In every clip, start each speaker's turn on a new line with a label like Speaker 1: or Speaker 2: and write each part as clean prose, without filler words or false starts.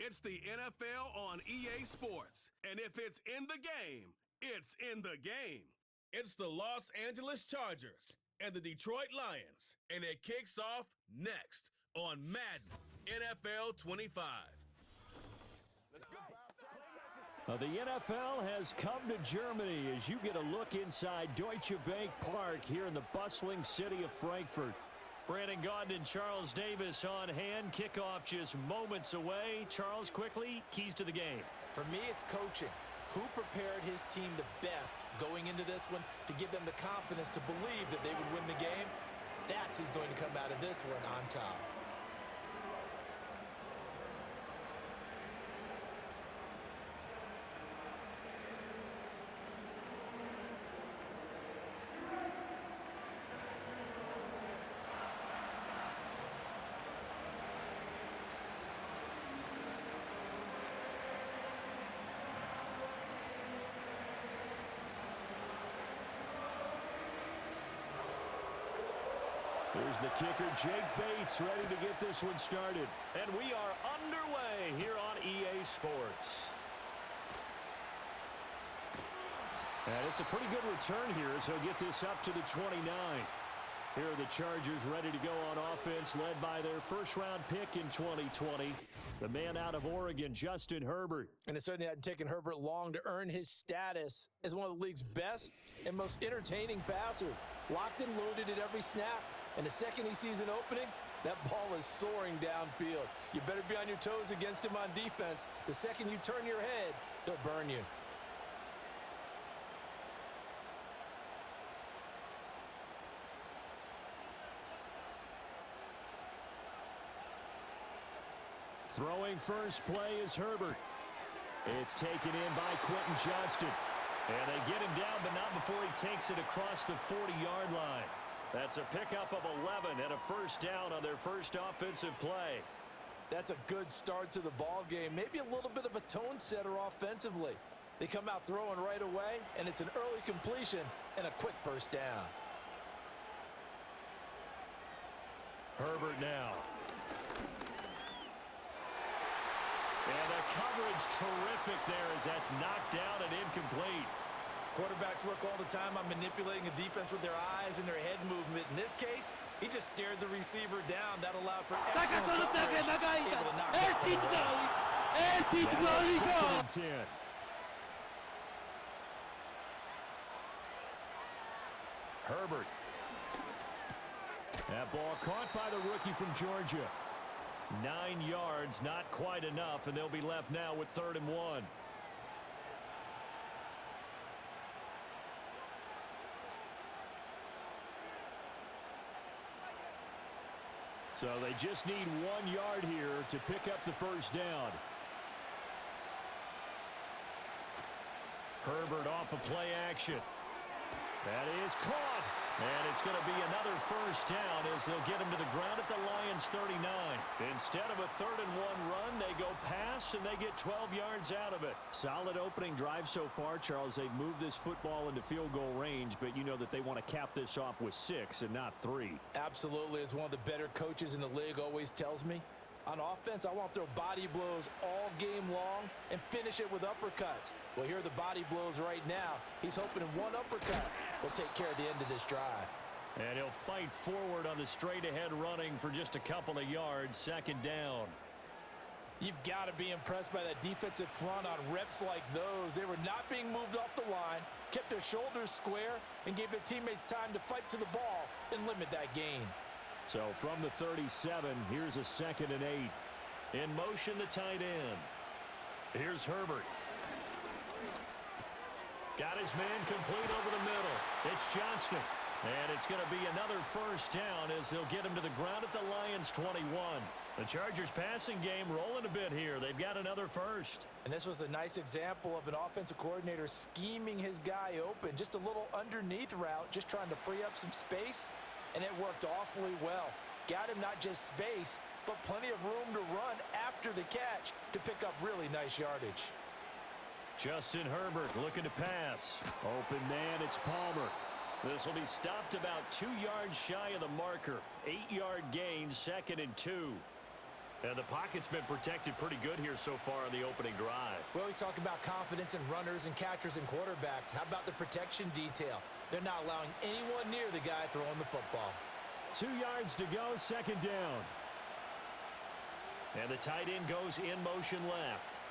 Speaker 1: It's the NFL on EA Sports. And if it's in the game, it's in the game. It's the Los Angeles Chargers and the Detroit Lions. And it kicks off next on Madden NFL 25.
Speaker 2: Let's go.
Speaker 3: The NFL has come to Germany as you get a look inside Deutsche Bank Park here in the bustling city of Frankfurt. Brandon Gaudin and Charles Davis on hand. Kickoff just moments away. Charles, quickly, keys to the game.
Speaker 4: For me, it's coaching. Who prepared his team the best going into this one to give them the confidence to believe that they would win the game? That's who's going to come out of this one on top.
Speaker 3: Here's the kicker, Jake Bates, ready to get this one started. And we are underway here on EA Sports. And it's a pretty good return here as he'll get this up to the 29. Here are the Chargers ready to go on offense, led by their first-round pick in 2020, the man out of Oregon, Justin Herbert.
Speaker 4: And it certainly hadn't taken Herbert long to earn his status as one of the league's best and most entertaining passers. Locked and loaded at every snap. And the second he sees an opening, that ball is soaring downfield. You better be on your toes against him on defense. The second you turn your head, they'll burn you.
Speaker 3: Throwing first play is Herbert. It's taken in by Quentin Johnston. And they get him down, but not before he takes it across the 40-yard line. That's a pickup of 11 and a first down on their first offensive play.
Speaker 4: That's a good start to the ball game. Maybe a little bit of a tone setter offensively. They come out throwing right away, and it's an early completion and a quick first down.
Speaker 3: Herbert now. And the coverage terrific there as that's knocked down and incomplete.
Speaker 4: Quarterbacks work all the time on manipulating a defense with their eyes and their head movement. In this case, he just stared the receiver down. That allowed for excellent coverage. Able to knock it
Speaker 3: down. 10. Herbert. That ball caught by the rookie from Georgia. 9 yards, not quite enough, and they'll be left now with 3rd and 1. So they just need 1 yard here to pick up the first down. Herbert off of play action. That is caught. And it's going to be another first down as they'll get him to the ground at the Lions' 39. Instead of a 3rd and 1 run, they go pass and they get 12 yards out of it. Solid opening drive so far, Charles. They've moved this football into field goal range, but you know that they want to cap this off with 6 and not 3.
Speaker 4: Absolutely. As one of the better coaches in the league always tells me, on offense, I want to throw body blows all game long and finish it with uppercuts. Well, here are the body blows right now. He's hoping one uppercut will take care of the end of this drive.
Speaker 3: And he'll fight forward on the straight-ahead running for just a couple of yards, 2nd down.
Speaker 4: You've got to be impressed by that defensive front on reps like those. They were not being moved off the line, kept their shoulders square, and gave their teammates time to fight to the ball and limit that gain.
Speaker 3: So from the 37, here's a 2nd and 8. In motion, the tight end. Here's Herbert. Got his man complete over the middle. It's Johnston. And it's going to be another first down as they'll get him to the ground at the Lions' 21. The Chargers passing game rolling a bit here. They've got another first.
Speaker 4: And this was a nice example of an offensive coordinator scheming his guy open. Just a little underneath route, just trying to free up some space. And it worked awfully well. Got him not just space, but plenty of room to run after the catch to pick up really nice yardage.
Speaker 3: Justin Herbert looking to pass. Open man, it's Palmer. This will be stopped about 2 yards shy of the marker. 8-yard gain, 2nd and 2. And the pocket's been protected pretty good here so far on the opening drive.
Speaker 4: We always talk about confidence in runners and catchers and quarterbacks. How about the protection detail? They're not allowing anyone near the guy throwing the football.
Speaker 3: 2 yards to go, second down. And the tight end goes in motion left.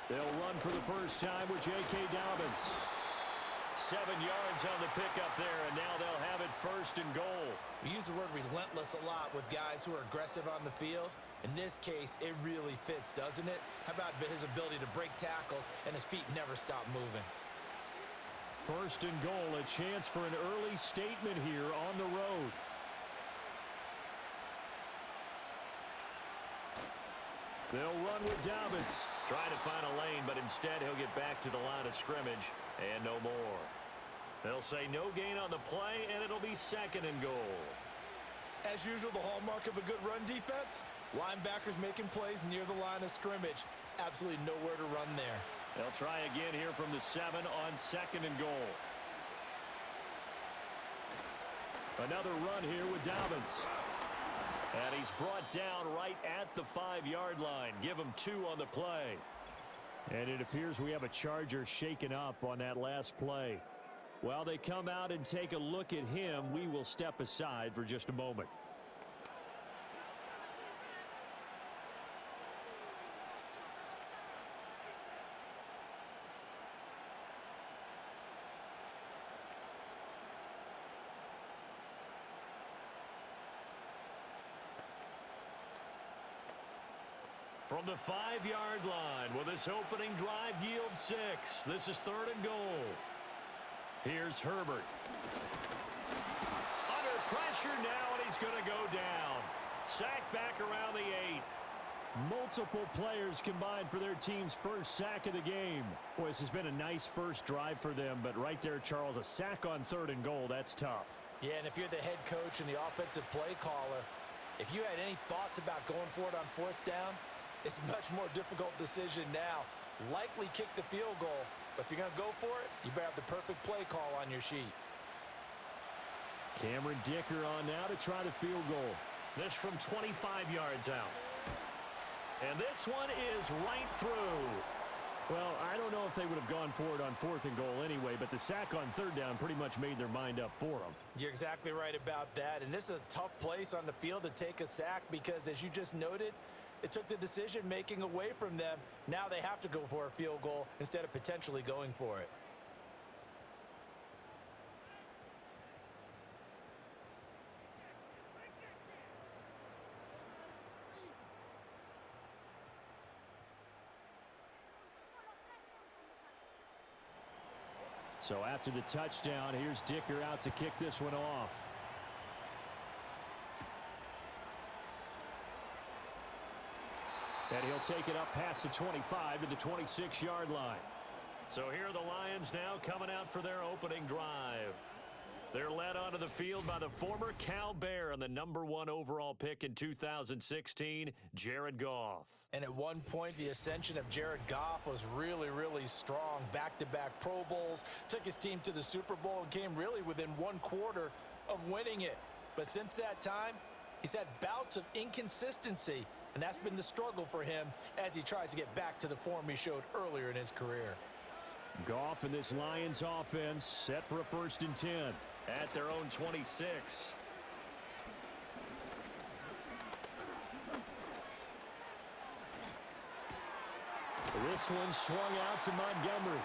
Speaker 3: They'll run for the first time with J.K. Dobbins. 7 yards on the pickup there, and now they'll have it first and goal.
Speaker 4: We use the word relentless a lot with guys who are aggressive on the field. In this case, it really fits, doesn't it? How about his ability to break tackles and his feet never stop moving?
Speaker 3: First and goal, a chance for an early statement here on the road. They'll run with Dobbins. Trying to find a lane, but instead he'll get back to the line of scrimmage and no more. They'll say no gain on the play, and it'll be second and goal.
Speaker 4: As usual, the hallmark of a good run defense, linebackers making plays near the line of scrimmage. Absolutely nowhere to run there.
Speaker 3: They'll try again here from the 7 on second and goal. Another run here with Dobbins. And he's brought down right at the 5-yard line. Give him 2 on the play. And it appears we have a Charger shaken up on that last play. While they come out and take a look at him, we will step aside for just a moment. From the 5-yard line, will this opening drive yield 6? This is third and goal. Here's Herbert. Under pressure now, and he's going to go down. Sack back around the 8. Multiple players combined for their team's first sack of the game. Boy, this has been a nice first drive for them, but right there, Charles, a sack on third and goal, that's tough.
Speaker 4: Yeah, and if you're the head coach and the offensive play caller, if you had any thoughts about going for it on fourth down, it's a much more difficult decision now. Likely kick the field goal, but if you're going to go for it, you better have the perfect play call on your sheet.
Speaker 3: Cameron Dicker on now to try the field goal. This from 25 yards out. And this one is right through. Well, I don't know if they would have gone for it on fourth and goal anyway, but the sack on third down pretty much made their mind up for them.
Speaker 4: You're exactly right about that, and this is a tough place on the field to take a sack because, as you just noted, it took the decision-making away from them. Now they have to go for a field goal instead of potentially going for it.
Speaker 3: So after the touchdown, here's Dicker out to kick this one off. And he'll take it up past the 25 to the 26-yard line. So here are the Lions now coming out for their opening drive. They're led onto the field by the former Cal Bear and the #1 overall pick in 2016, Jared Goff.
Speaker 4: And at one point, the ascension of Jared Goff was really, really strong. Back-to-back Pro Bowls, took his team to the Super Bowl and came really within 1/4 of winning it. But since that time, he's had bouts of inconsistency, and that's been the struggle for him as he tries to get back to the form he showed earlier in his career.
Speaker 3: Goff and this Lions offense set for a 1st and 10 at their own 26. This one swung out to Montgomery.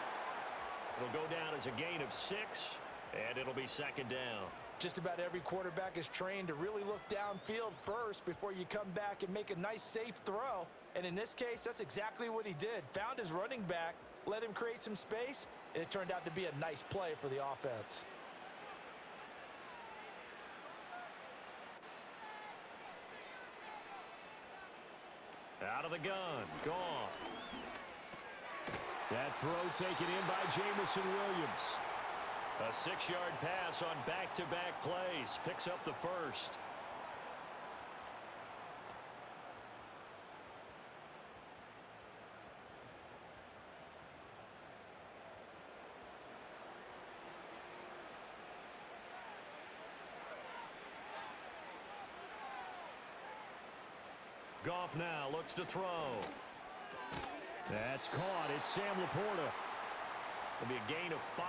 Speaker 3: It'll go down as a gain of 6, and it'll be second down.
Speaker 4: Just about every quarterback is trained to really look downfield first before you come back and make a nice, safe throw. And in this case, that's exactly what he did. Found his running back, let him create some space, and it turned out to be a nice play for the offense.
Speaker 3: Out of the gun, Goff. That throw taken in by Jamison Williams. A 6-yard pass on back-to-back plays. Picks up the first. Goff now looks to throw. That's caught. It's Sam Laporta. It'll be a gain of 5,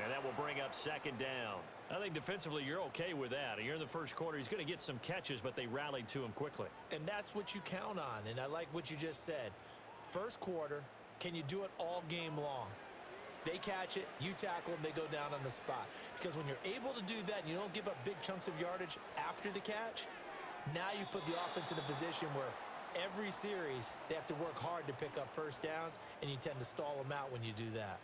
Speaker 3: and that will bring up second down. I think defensively you're okay with that. You're in the first quarter. He's going to get some catches, but they rallied to him quickly.
Speaker 4: And that's what you count on, and I like what you just said. First quarter, can you do it all game long? They catch it, you tackle them, they go down on the spot. Because when you're able to do that and you don't give up big chunks of yardage after the catch, now you put the offense in a position where every series they have to work hard to pick up first downs, and you tend to stall them out when you do that.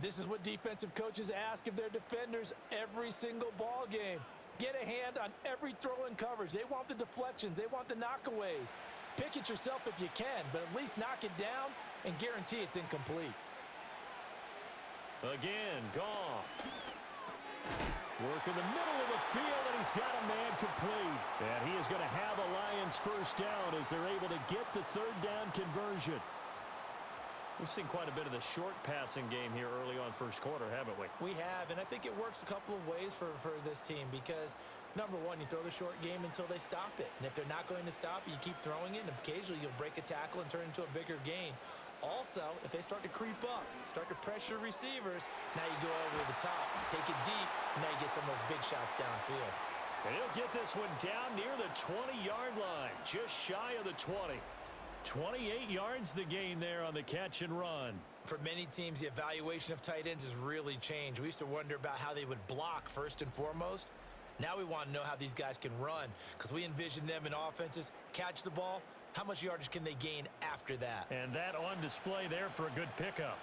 Speaker 4: This is what defensive coaches ask of their defenders every single ball game. Get a hand on every throw in coverage. They want the deflections. They want the knockaways. Pick it yourself if you can, but at least knock it down and guarantee it's incomplete.
Speaker 3: Again, Goff. Work in the middle of the field, and he's got a man complete. And he is going to have a Lions first down as they're able to get the third down conversion. We've seen quite a bit of the short passing game here early on first quarter, haven't we?
Speaker 4: We have, and I think it works a couple of ways for this team because, number one, you throw the short game until they stop it. And if they're not going to stop it, you keep throwing it, and occasionally you'll break a tackle and turn it into a bigger gain. Also, if they start to creep up, start to pressure receivers, now you go over the top, take it deep, and now you get some of those big shots downfield.
Speaker 3: And he'll get this one down near the 20-yard line, just shy of the 20. 28 yards the gain there on the catch and run.
Speaker 4: For many teams, the evaluation of tight ends has really changed. We used to wonder about how they would block first and foremost. Now we want to know how these guys can run because we envision them in offenses, catch the ball. How much yardage can they gain after that?
Speaker 3: And that on display there for a good pickup.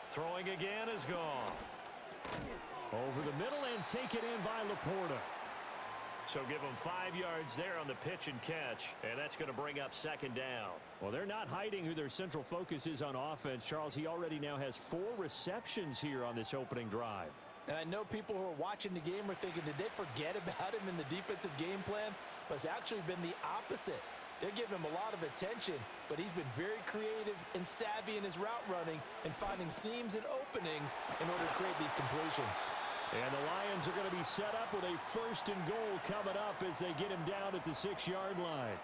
Speaker 3: Throwing again is Goff. Over the middle and taken in by Laporta. So give them 5 yards there on the pitch and catch, and that's going to bring up second down. Well, they're not hiding who their central focus is on offense. Charles, he already now has 4 receptions here on this opening drive.
Speaker 4: And I know people who are watching the game are thinking, did they forget about him in the defensive game plan? But it's actually been the opposite. They're giving him a lot of attention, but he's been very creative and savvy in his route running and finding seams and openings in order to create these completions.
Speaker 3: And the Lions are going to be set up with a first and goal coming up as they get him down at the 6-yard line.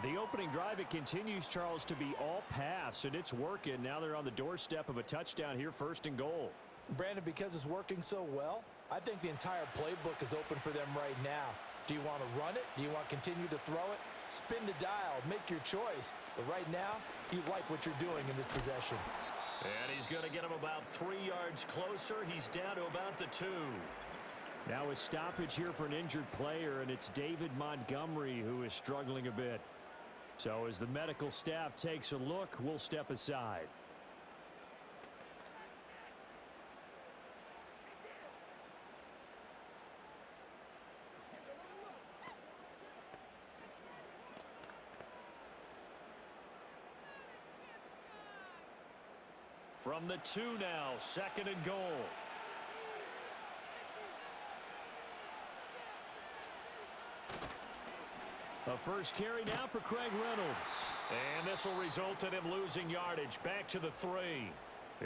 Speaker 3: The opening drive, it continues, Charles, to be all pass, and it's working. Now they're on the doorstep of a touchdown here, first and goal.
Speaker 4: Brandon, because it's working so well, I think the entire playbook is open for them right now. Do you want to run it? Do you want to continue to throw it? Spin the dial, make your choice. But right now, you like what you're doing in this possession.
Speaker 3: And he's going to get him about 3 yards closer. He's down to about the 2. Now a stoppage here for an injured player, and it's David Montgomery who is struggling a bit. So as the medical staff takes a look, we'll step aside. From the 2 now, second and goal. A first carry now for Craig Reynolds. And this will result in him losing yardage back to the 3.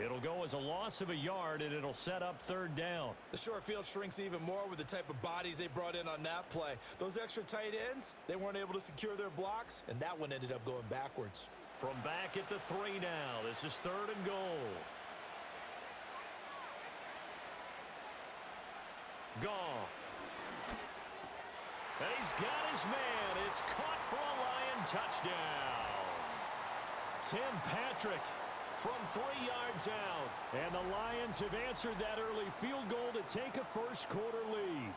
Speaker 3: It'll go as a loss of a yard, and it'll set up third down.
Speaker 4: The short field shrinks even more with the type of bodies they brought in on that play. Those extra tight ends, they weren't able to secure their blocks, and that one ended up going backwards.
Speaker 3: From back at the 3 now. This is third and goal. Goff. And he's got his man. It's caught for a Lion touchdown. Tim Patrick from 3 yards out. And the Lions have answered that early field goal to take a first quarter lead.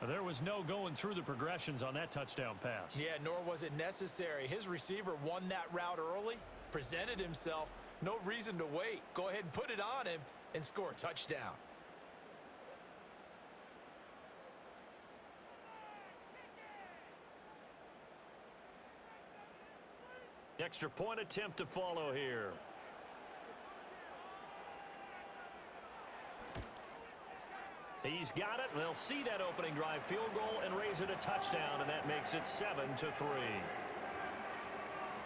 Speaker 3: There was no going through the progressions on that touchdown pass.
Speaker 4: Yeah, nor was it necessary. His receiver won that route early, presented himself. No reason to wait. Go ahead and put it on him and score a touchdown.
Speaker 3: Extra point attempt to follow here. He's got it. They'll see that opening drive field goal and raise it a touchdown, and that makes it 7-3.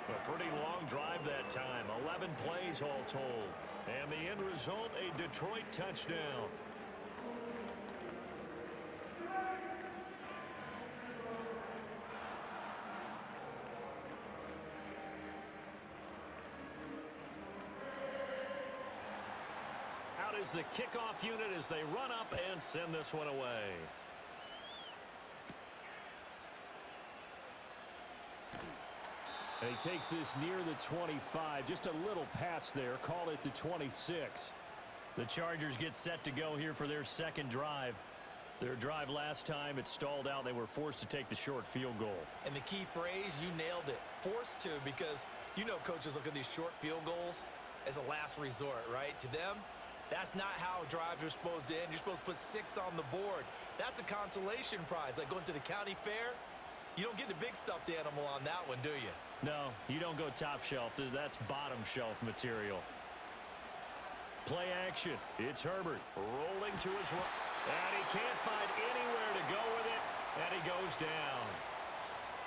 Speaker 3: A pretty long drive that time. 11 plays all told. And the end result, a Detroit touchdown. is the kickoff unit as they run up and send this one away. And he takes this near the 25. Just a little pass there. Call it the 26. The Chargers get set to go here for their second drive. Their drive last time, it stalled out. They were forced to take the short field goal.
Speaker 4: And the key phrase, you nailed it. Forced to, because you know coaches look at these short field goals as a last resort, right? To them, that's not how drives are supposed to end. You're supposed to put 6 on the board. That's a consolation prize, like going to the county fair. You don't get the big stuffed animal on that one, do you?
Speaker 3: No, you don't go top shelf. That's bottom shelf material. Play action. It's Herbert rolling to his right. And he can't find anywhere to go with it. And he goes down.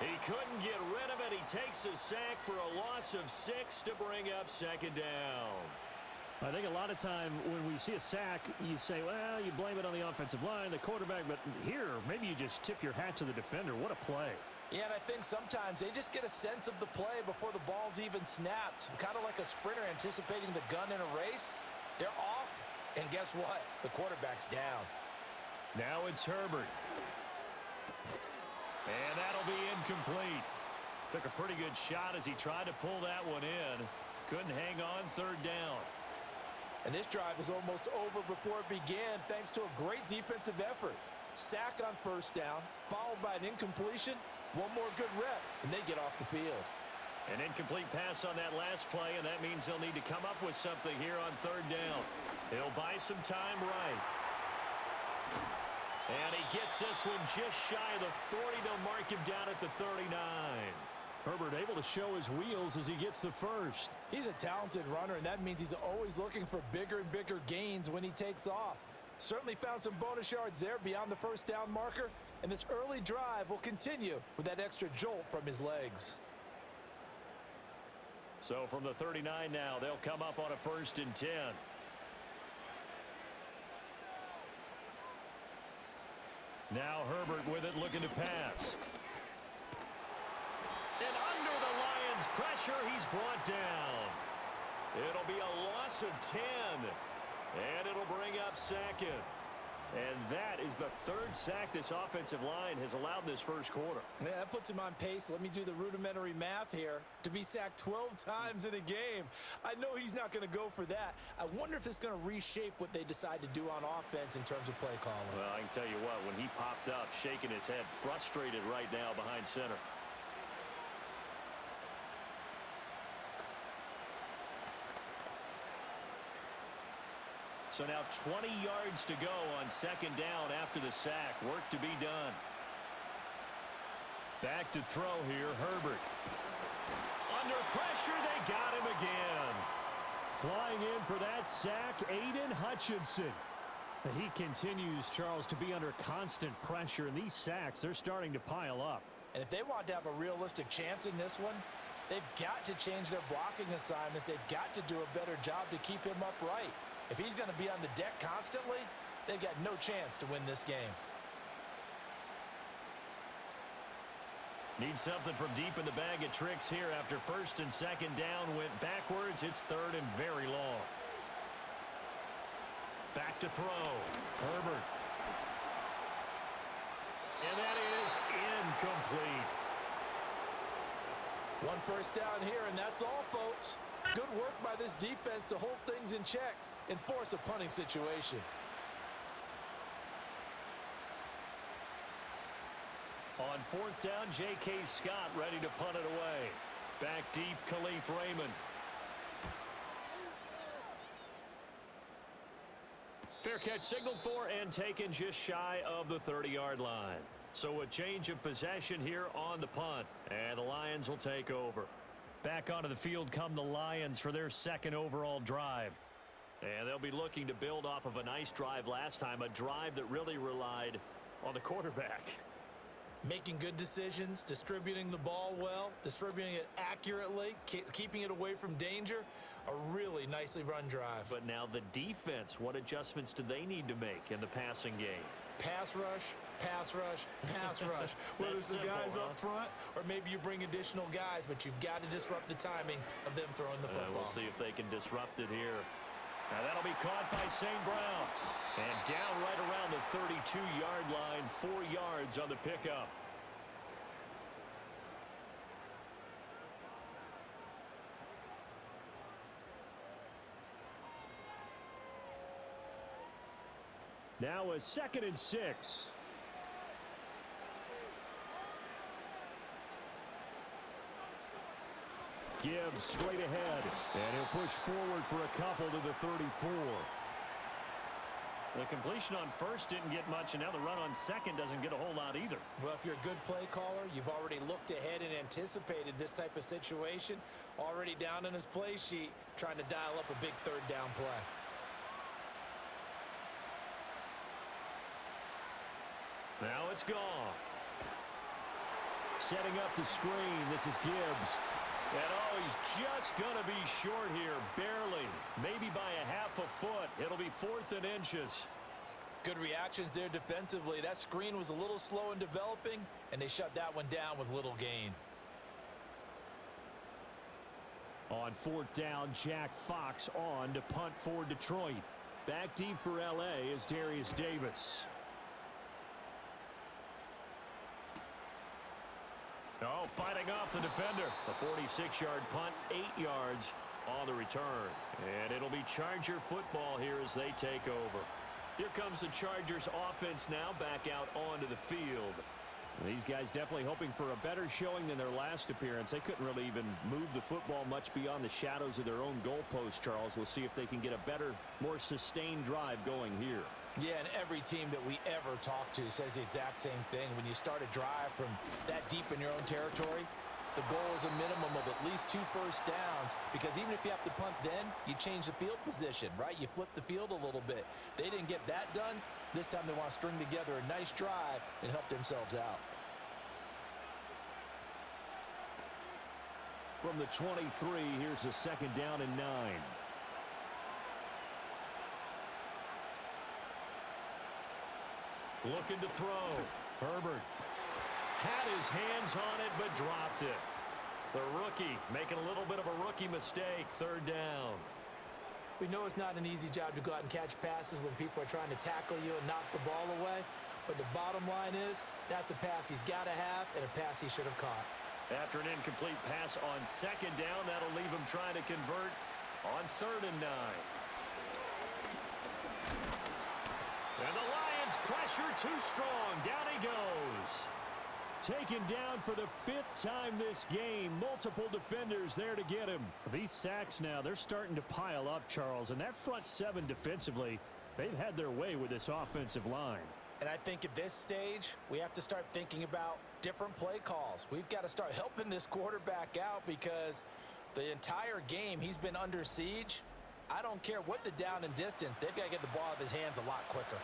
Speaker 3: He couldn't get rid of it. He takes a sack for a loss of 6 to bring up second down.
Speaker 5: I think a lot of time when we see a sack, you say, well, you blame it on the offensive line, the quarterback. But here, maybe you just tip your hat to the defender. What a play.
Speaker 4: Yeah, and I think sometimes they just get a sense of the play before the ball's even snapped. Kind of like a sprinter anticipating the gun in a race. They're off, and guess what? The quarterback's down.
Speaker 3: Now it's Herbert. And that'll be incomplete. Took a pretty good shot as he tried to pull that one in. Couldn't hang on third down.
Speaker 4: And this drive is almost over before it began thanks to a great defensive effort. Sack on first down, followed by an incompletion. One more good rep, and they get off the field.
Speaker 3: An incomplete pass on that last play, and that means they'll need to come up with something here on third down. He'll buy some time right. And he gets this one just shy of the 40. They'll mark him down at the 39.
Speaker 5: Herbert able to show his wheels as he gets the first.
Speaker 4: He's a talented runner, and that means he's always looking for bigger and bigger gains when he takes off. Certainly found some bonus yards there beyond the first down marker, and this early drive will continue with that extra jolt from his legs.
Speaker 3: So from the 39 now, they'll come up on a 1st and 10. Now Herbert with it, looking to pass. And under the Lions' pressure, he's brought down. It'll be a loss of 10. And it'll bring up second. And that is the 3rd sack this offensive line has allowed this first quarter.
Speaker 4: Yeah, that puts him on pace. Let me do the rudimentary math here. To be sacked 12 times in a game. I know he's not going to go for that. I wonder if it's going to reshape what they decide to do on offense in terms of play calling.
Speaker 3: Well, I can tell you what, when he popped up, shaking his head, frustrated right now behind center. So now 20 yards to go on second down after the sack. Work to be done. Back to throw here, Herbert. Under pressure, they got him again.
Speaker 5: Flying in for that sack, Aiden Hutchinson. He continues, Charles, to be under constant pressure, and these sacks, they're starting to pile up.
Speaker 4: And if they want to have a realistic chance in this one, they've got to change their blocking assignments. They've got to do a better job to keep him upright. If he's going to be on the deck constantly, they've got no chance to win this game.
Speaker 3: Need something from deep in the bag of tricks here after 1st and 2nd down went backwards. It's 3rd and very long. Back to throw. Herbert. And that is incomplete.
Speaker 4: 1 first down here, and that's all, folks. Good work by this defense to hold things in check and force a punting situation.
Speaker 3: On 4th down, J.K. Scott ready to punt it away. Back deep, Khalif Raymond. Fair catch signaled for and taken just shy of the 30-yard line. So a change of possession here on the punt, and the Lions will take over. Back onto the field come the Lions for their 2nd overall drive. And they'll be looking to build off of a nice drive last time, a drive that really relied on the quarterback.
Speaker 4: Making good decisions, distributing the ball well, distributing it accurately, keeping it away from danger. A really nicely run drive.
Speaker 3: But now the defense, what adjustments do they need to make in the passing game?
Speaker 4: Pass rush, pass rush, pass rush. Whether it's the guys up front or maybe you bring additional guys, but you've got to disrupt the timing of them throwing the football.
Speaker 3: We'll see if they can disrupt it here. Now that'll be caught by St. Brown. And down right around the 32-yard line, 4 yards on the pickup.
Speaker 5: Now a 2nd and 6. Gibbs straight ahead, and he'll push forward for a couple to the 34.
Speaker 3: The completion on first didn't get much, and now the run on second doesn't get a whole lot either.
Speaker 4: Well, if you're a good play caller, you've already looked ahead and anticipated this type of situation. Already down in his play sheet, trying to dial up a big 3rd down play.
Speaker 3: Now it's Goff.
Speaker 5: Setting up the screen, this is Gibbs.
Speaker 3: And he's just going to be short here, barely. Maybe by a half a foot. It'll be 4th and inches.
Speaker 4: Good reactions there defensively. That screen was a little slow in developing, and they shut that one down with little gain.
Speaker 5: On 4th down, Jack Fox on to punt for Detroit. Back deep for L.A. is Darius Davis.
Speaker 3: Oh, fighting off the defender. A 46-yard punt, 8 yards on the return. And it'll be Charger football here as they take over. Here comes the Chargers offense now back out onto the field.
Speaker 5: These guys definitely hoping for a better showing than their last appearance. They couldn't really even move the football much beyond the shadows of their own goalpost, Charles. We'll see if they can get a better, more sustained drive going here.
Speaker 4: Yeah, and every team that we ever talk to says the exact same thing. When you start a drive from that deep in your own territory, the goal is a minimum of at least 2 first downs, because even if you have to punt then, you change the field position, right? You flip the field a little bit. They didn't get that done. This time they want to string together a nice drive and help themselves out.
Speaker 5: From the 23, here's a 2nd down and 9.
Speaker 3: Looking to throw. Herbert had his hands on it but dropped it. The rookie making a little bit of a rookie mistake. 3rd down.
Speaker 4: We know it's not an easy job to go out and catch passes when people are trying to tackle you and knock the ball away. But the bottom line is, that's a pass he's got to have and a pass he should have caught.
Speaker 3: After an incomplete pass on 2nd down, that'll leave him trying to convert on 3rd and 9. And the Lions pressure too strong. Down he goes.
Speaker 5: Taken down for the 5th time this game. Multiple defenders there to get him. These sacks now, they're starting to pile up, Charles. And that front 7 defensively, they've had their way with this offensive line.
Speaker 4: And I think at this stage, we have to start thinking about different play calls. We've got to start helping this quarterback out, because the entire game he's been under siege. I don't care what the down and distance. They've got to get the ball out of his hands a lot quicker.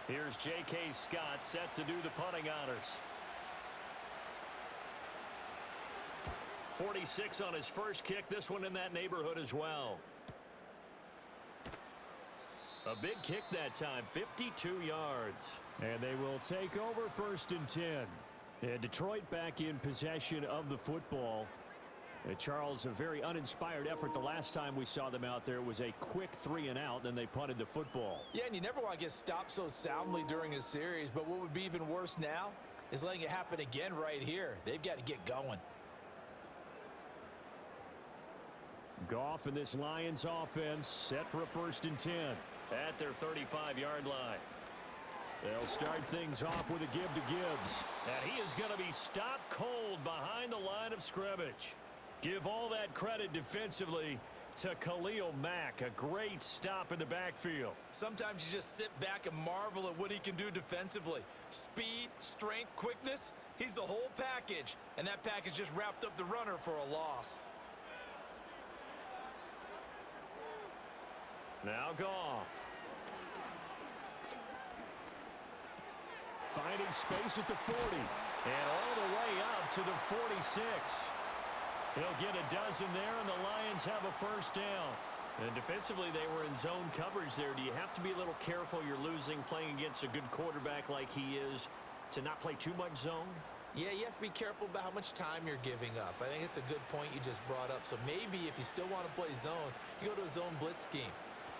Speaker 3: Here's J.K. Scott set to do the punting honors. 46 on his first kick. This one in that neighborhood as well. A big kick that time, 52 yards.
Speaker 5: And they will take over 1st and 10. And Detroit back in possession of the football. Charles, a very uninspired effort the last time we saw them out there. It was a quick 3 and out, then they punted the football.
Speaker 4: Yeah, and you never want to get stopped so soundly during a series, but what would be even worse now is letting it happen again right here. They've got to get going.
Speaker 5: Goff and this Lions offense set for a 1st and 10.
Speaker 3: At their 35-yard line.
Speaker 5: They'll start things off with a give to Gibbs.
Speaker 3: And he is going to be stopped cold behind the line of scrimmage. Give all that credit defensively to Khalil Mack. A great stop in the backfield.
Speaker 4: Sometimes you just sit back and marvel at what he can do defensively. Speed, strength, quickness. He's the whole package. And that package just wrapped up the runner for a loss.
Speaker 3: Now Goff.
Speaker 5: Finding space at the 40.
Speaker 3: And all the way up to the 46. He'll get a dozen there, and the Lions have a 1st down. And defensively, they were in zone coverage there. Do you have to be a little careful you're losing playing against a good quarterback like he is to not play too much zone?
Speaker 4: Yeah, you have to be careful about how much time you're giving up. I think it's a good point you just brought up. So maybe if you still want to play zone, you go to a zone blitz scheme.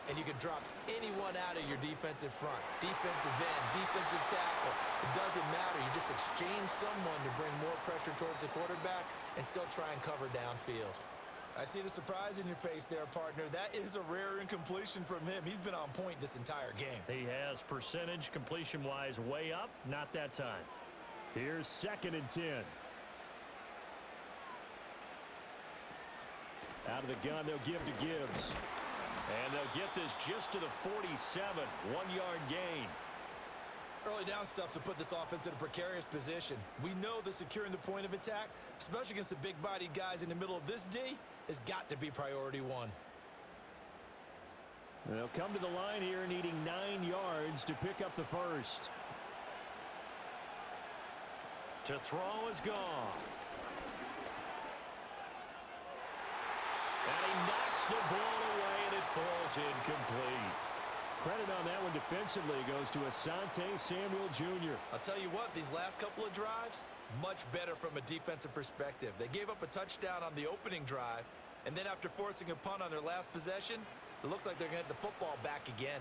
Speaker 4: And you can drop anyone out of your defensive front, defensive end, defensive tackle. It doesn't matter. You just exchange someone to bring more pressure towards the quarterback and still try and cover downfield. I see the surprise in your face there, partner. That is a rare incompletion from him. He's been on point this entire game.
Speaker 3: He has percentage completion-wise way up. Not that time.
Speaker 5: Here's 2nd and 10. Out of the gun, they'll give to Gibbs.
Speaker 3: And they'll get this just to the 47, 1-yard gain.
Speaker 4: Early down stuff to put this offense in a precarious position. We know that securing the point of attack, especially against the big-bodied guys in the middle of this D, has got to be priority one.
Speaker 5: They'll come to the line here needing 9 yards to pick up the first.
Speaker 3: To throw is Goff. And he knocks the ball away, and it falls incomplete.
Speaker 5: Credit on that one defensively goes to Asante Samuel Jr.
Speaker 4: I'll tell you what, these last couple of drives, much better from a defensive perspective. They gave up a touchdown on the opening drive, and then after forcing a punt on their last possession, it looks like they're going to get the football back again.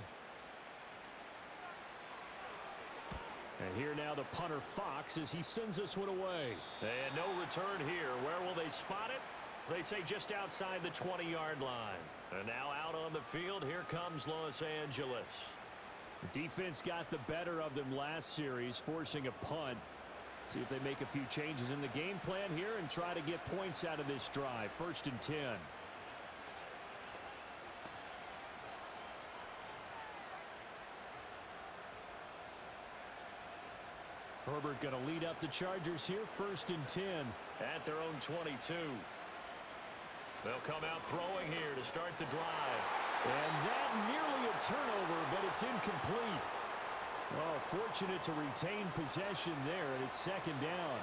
Speaker 5: And here now the punter Fox as he sends this one away.
Speaker 3: And no return here. Where will they spot it? They say just outside the 20-yard line. And now out on the field, here comes Los Angeles.
Speaker 5: The defense got the better of them last series, forcing a punt. See if they make a few changes in the game plan here and try to get points out of this drive. 1st and 10. Herbert going to lead up the Chargers here. 1st and 10.
Speaker 3: At their own 22. They'll come out throwing here to start the drive.
Speaker 5: And that nearly a turnover, but it's incomplete. Oh, fortunate to retain possession there, and it's 2nd down.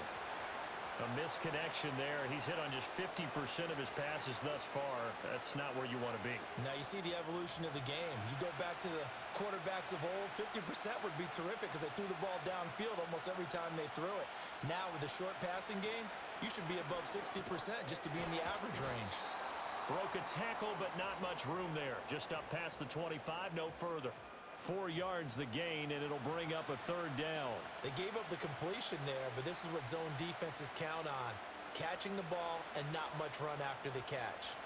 Speaker 3: A misconnection there. He's hit on just 50% of his passes thus far. That's not where you want to be.
Speaker 4: Now you see the evolution of the game. You go back to the quarterbacks of old, 50% would be terrific because they threw the ball downfield almost every time they threw it. Now with the short passing game, you should be above 60% just to be in the average range.
Speaker 3: Broke a tackle, but not much room there. Just up past the 25, no further.
Speaker 5: 4 yards the gain, and it'll bring up a 3rd down.
Speaker 4: They gave up the completion there, but this is what zone defenses count on. Catching the ball and not much run after the catch.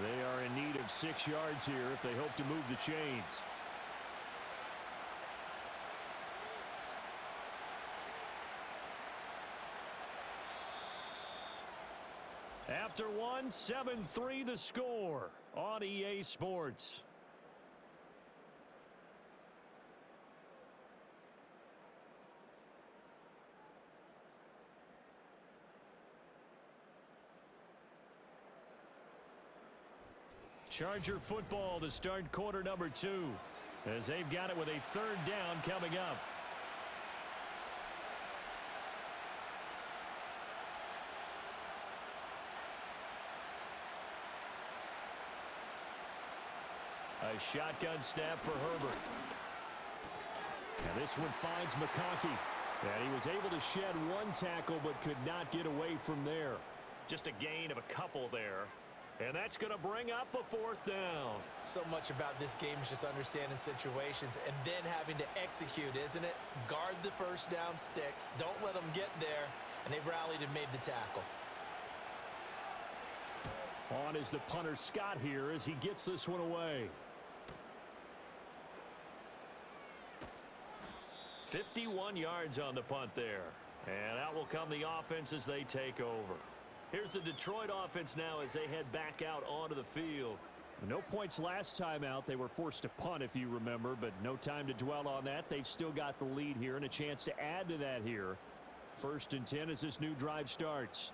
Speaker 5: They are in need of 6 yards here if they hope to move the chains. After one, 7-3 the score on EA Sports. Charger football to start quarter number 2 as they've got it with a 3rd down coming up. A shotgun snap for Herbert. And this one finds McConkey. And he was able to shed 1 tackle but could not get away from there.
Speaker 3: Just a gain of a couple there. And that's going to bring up a 4th down.
Speaker 4: So much about this game is just understanding situations and then having to execute, isn't it? Guard the 1st down sticks. Don't let them get there. And they rallied and made the tackle.
Speaker 5: On is the punter Scott here as he gets this one away.
Speaker 3: 51 yards on the punt there. And out will come the offense as they take over. Here's the Detroit offense now as they head back out onto the field.
Speaker 5: No points last time out. They were forced to punt, if you remember, but no time to dwell on that. They've still got the lead here and a chance to add to that here. 1st and 10 as this new drive starts.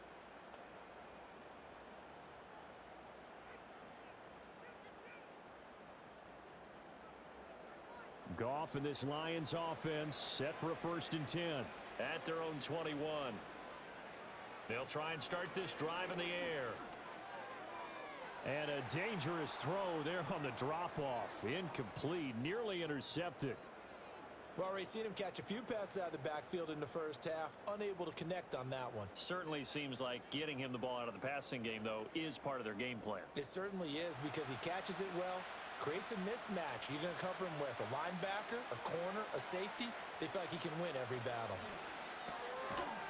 Speaker 5: Goff and this Lions offense set for a 1st and 10.
Speaker 3: At their own 21. They'll try and start this drive in the air.
Speaker 5: And a dangerous throw there on the drop-off. Incomplete, nearly intercepted.
Speaker 4: Well, Ray, seen him catch a few passes out of the backfield in the first half, unable to connect on that one.
Speaker 3: Certainly seems like getting him the ball out of the passing game, though, is part of their game plan.
Speaker 4: It certainly is, because he catches it well, creates a mismatch. You're going to cover him with a linebacker, a corner, a safety. They feel like he can win every battle.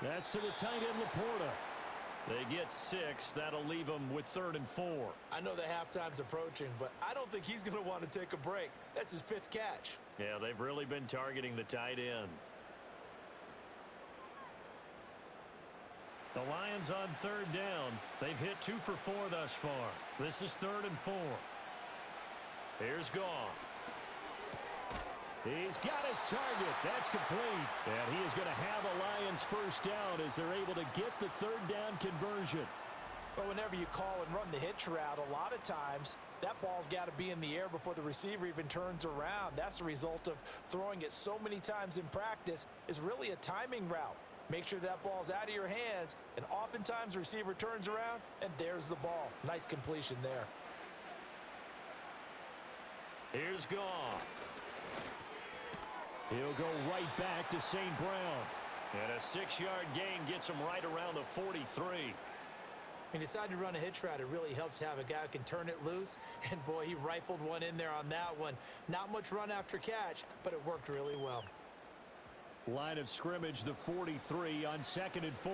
Speaker 5: That's to the tight end, Laporta. They get 6. That'll leave them with 3rd and 4.
Speaker 4: I know the halftime's approaching, but I don't think he's going to want to take a break. That's his 5th catch.
Speaker 3: Yeah, they've really been targeting the tight end. The Lions on 3rd down. They've hit 2 for 4 thus far. This is 3rd and 4. Here's Goff.
Speaker 5: He's got his target. That's complete. And he is going to have a Lions first down as they're able to get the 3rd down conversion.
Speaker 4: But whenever you call and run the hitch route, a lot of times that ball's got to be in the air before the receiver even turns around. That's the result of throwing it so many times in practice. Is really a timing route. Make sure that ball's out of your hands, and oftentimes the receiver turns around, and there's the ball. Nice completion there.
Speaker 3: Here's Goff.
Speaker 5: He'll go right back to St. Brown.
Speaker 3: And a 6-yard gain gets him right around the 43.
Speaker 4: When you decide to run a hitch route, it really helps to have a guy who can turn it loose. And, boy, he rifled one in there on that one. Not much run after catch, but it worked really well.
Speaker 5: Line of scrimmage, the 43 on 2nd and 4.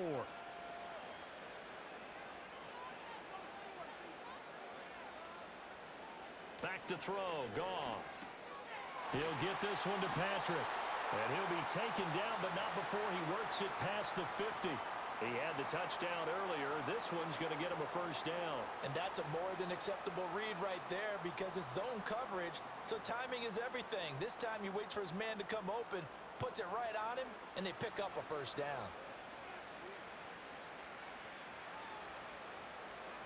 Speaker 3: Back to throw. Goff.
Speaker 5: He'll get this one to Patrick. And he'll be taken down, but not before he works it past the 50.
Speaker 3: He had the touchdown earlier. This one's going to get him a first down.
Speaker 4: And that's a more than acceptable read right there, because it's zone coverage, so timing is everything. This time he waits for his man to come open, puts it right on him, and they pick up a first down.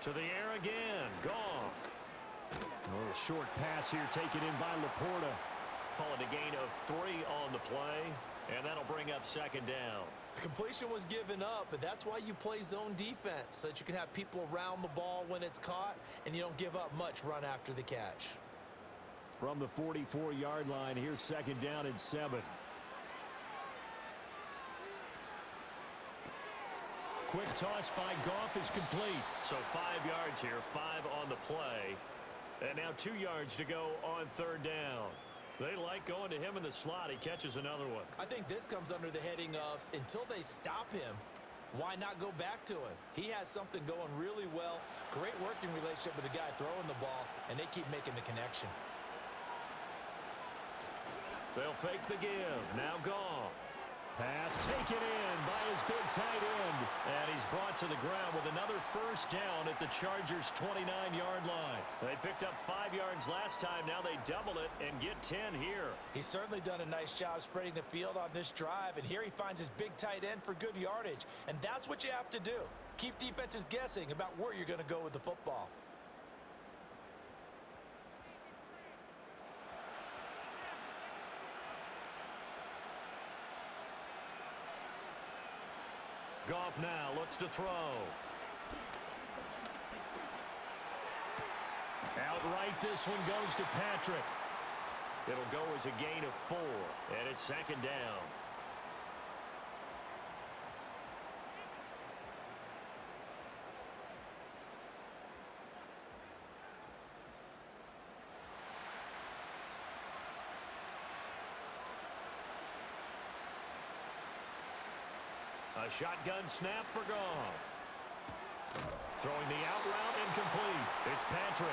Speaker 3: To the air again. Goff.
Speaker 5: A little short pass here taken in by Laporta.
Speaker 3: Call it a gain of 3 on the play, and that'll bring up 2nd down.
Speaker 4: The completion was given up, but that's why you play zone defense, so that you can have people around the ball when it's caught, and you don't give up much run after the catch.
Speaker 5: From the 44-yard line, here's 2nd down and 7. Quick toss by Goff is complete.
Speaker 3: So 5 yards here, 5 on the play. And now 2 yards to go on 3rd down. They like going to him in the slot. He catches another one.
Speaker 4: I think this comes under the heading of, until they stop him, why not go back to him? He has something going really well. Great working relationship with the guy throwing the ball, and they keep making the connection.
Speaker 3: They'll fake the give. Now Goff.
Speaker 5: Pass taken in by his big tight end.
Speaker 3: And he's brought to the ground with another first down at the Chargers' 29-yard line. They picked up 5 yards last time. Now they double it and get 10 here.
Speaker 4: He's certainly done a nice job spreading the field on this drive, and here he finds his big tight end for good yardage. And that's what you have to do. Keep defenses guessing about where you're going to go with the football.
Speaker 3: Goff now looks to throw.
Speaker 5: Outright, this one goes to Patrick.
Speaker 3: It'll go as a gain of 4, and it's 2nd down. A shotgun snap for Goff.
Speaker 5: Throwing the out route, incomplete. It's Patrick.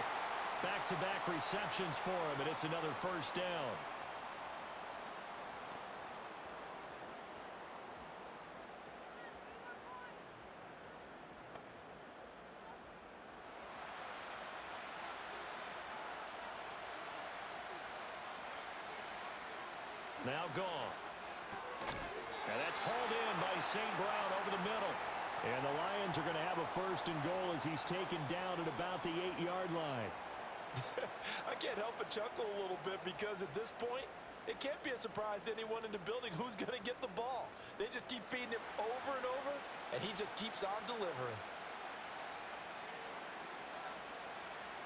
Speaker 5: Back-to-back receptions for him, and it's another first down.
Speaker 3: Now Goff. And that's hauled in by St. Brown over the middle.
Speaker 5: And the Lions are going to have a first and goal as he's taken down at about the 8-yard line.
Speaker 4: I can't help but chuckle a little bit, because at this point, it can't be a surprise to anyone in the building who's going to get the ball. They just keep feeding him over and over, and he just keeps on delivering.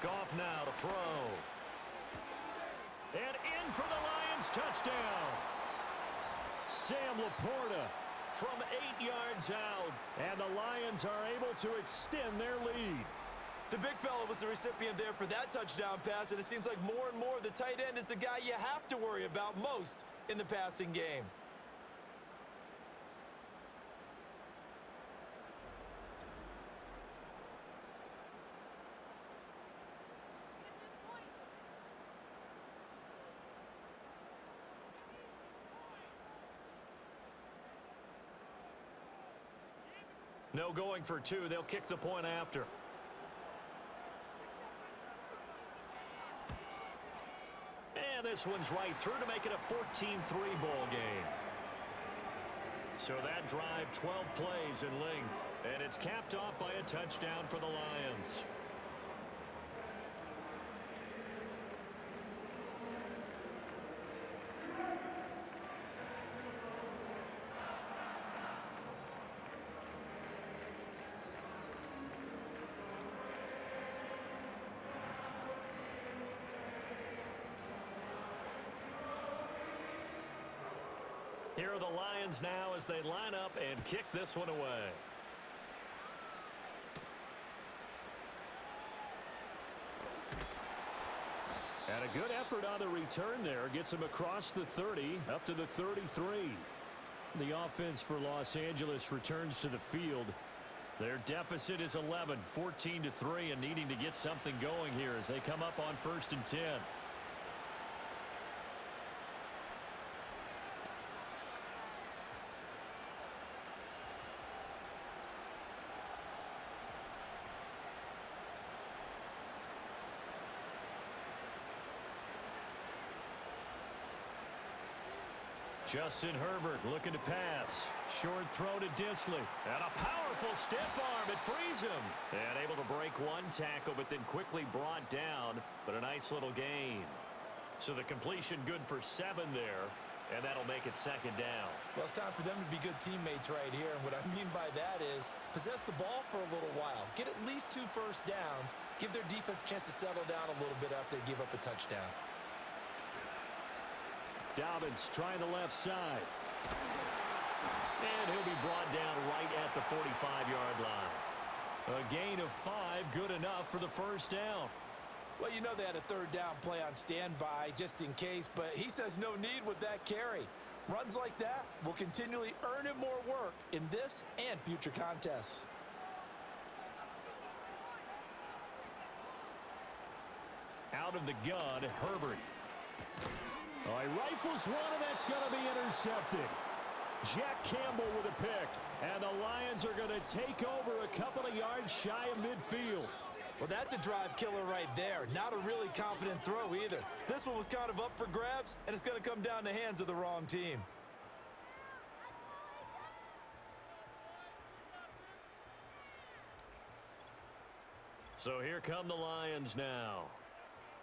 Speaker 3: Goff now to throw. And in for the Lions touchdown. Sam Laporta from 8 yards out. And the Lions are able to extend their lead.
Speaker 4: The big fella was the recipient there for that touchdown pass, and it seems like more and more the tight end is the guy you have to worry about most in the passing game.
Speaker 3: No going for two. They'll kick the point after. And this one's right through to make it a 14-3 ball game. So that drive, 12 plays in length. And it's capped off by a touchdown for the Lions. Here are the Lions now as they line up and kick this one away. And a good effort on the return there. Gets him across the 30, up to the 33. The offense for Los Angeles returns to the field. Their deficit is 11, 14-3, and needing to get something going here as they come up on 1st and 10. Justin Herbert looking to pass. Short throw to Disley. And a powerful stiff arm. It frees him. And able to break one tackle, but then quickly brought down. But a nice little gain. So the completion good for 7 there. And that'll make it 2nd down.
Speaker 4: Well, it's time for them to be good teammates right here. And what I mean by that is possess the ball for a little while. Get at least 2 first downs. Give their defense a chance to settle down a little bit after they give up a touchdown.
Speaker 3: Dobbins trying the left side. And he'll be brought down right at the 45-yard line. A gain of 5, good enough for the 1st down.
Speaker 4: Well, you know they had a 3rd down play on standby just in case, but he says no need with that carry. Runs like that will continually earn him more work in this and future contests.
Speaker 3: Out of the gun, Herbert.
Speaker 5: Oh, he rifles one, and that's going to be intercepted. Jack Campbell with a pick. And the Lions are going to take over a couple of yards shy of midfield.
Speaker 4: Well, that's a drive killer right there. Not a really confident throw either. This one was kind of up for grabs, and it's going to come down the hands of the wrong team.
Speaker 3: So here come the Lions now.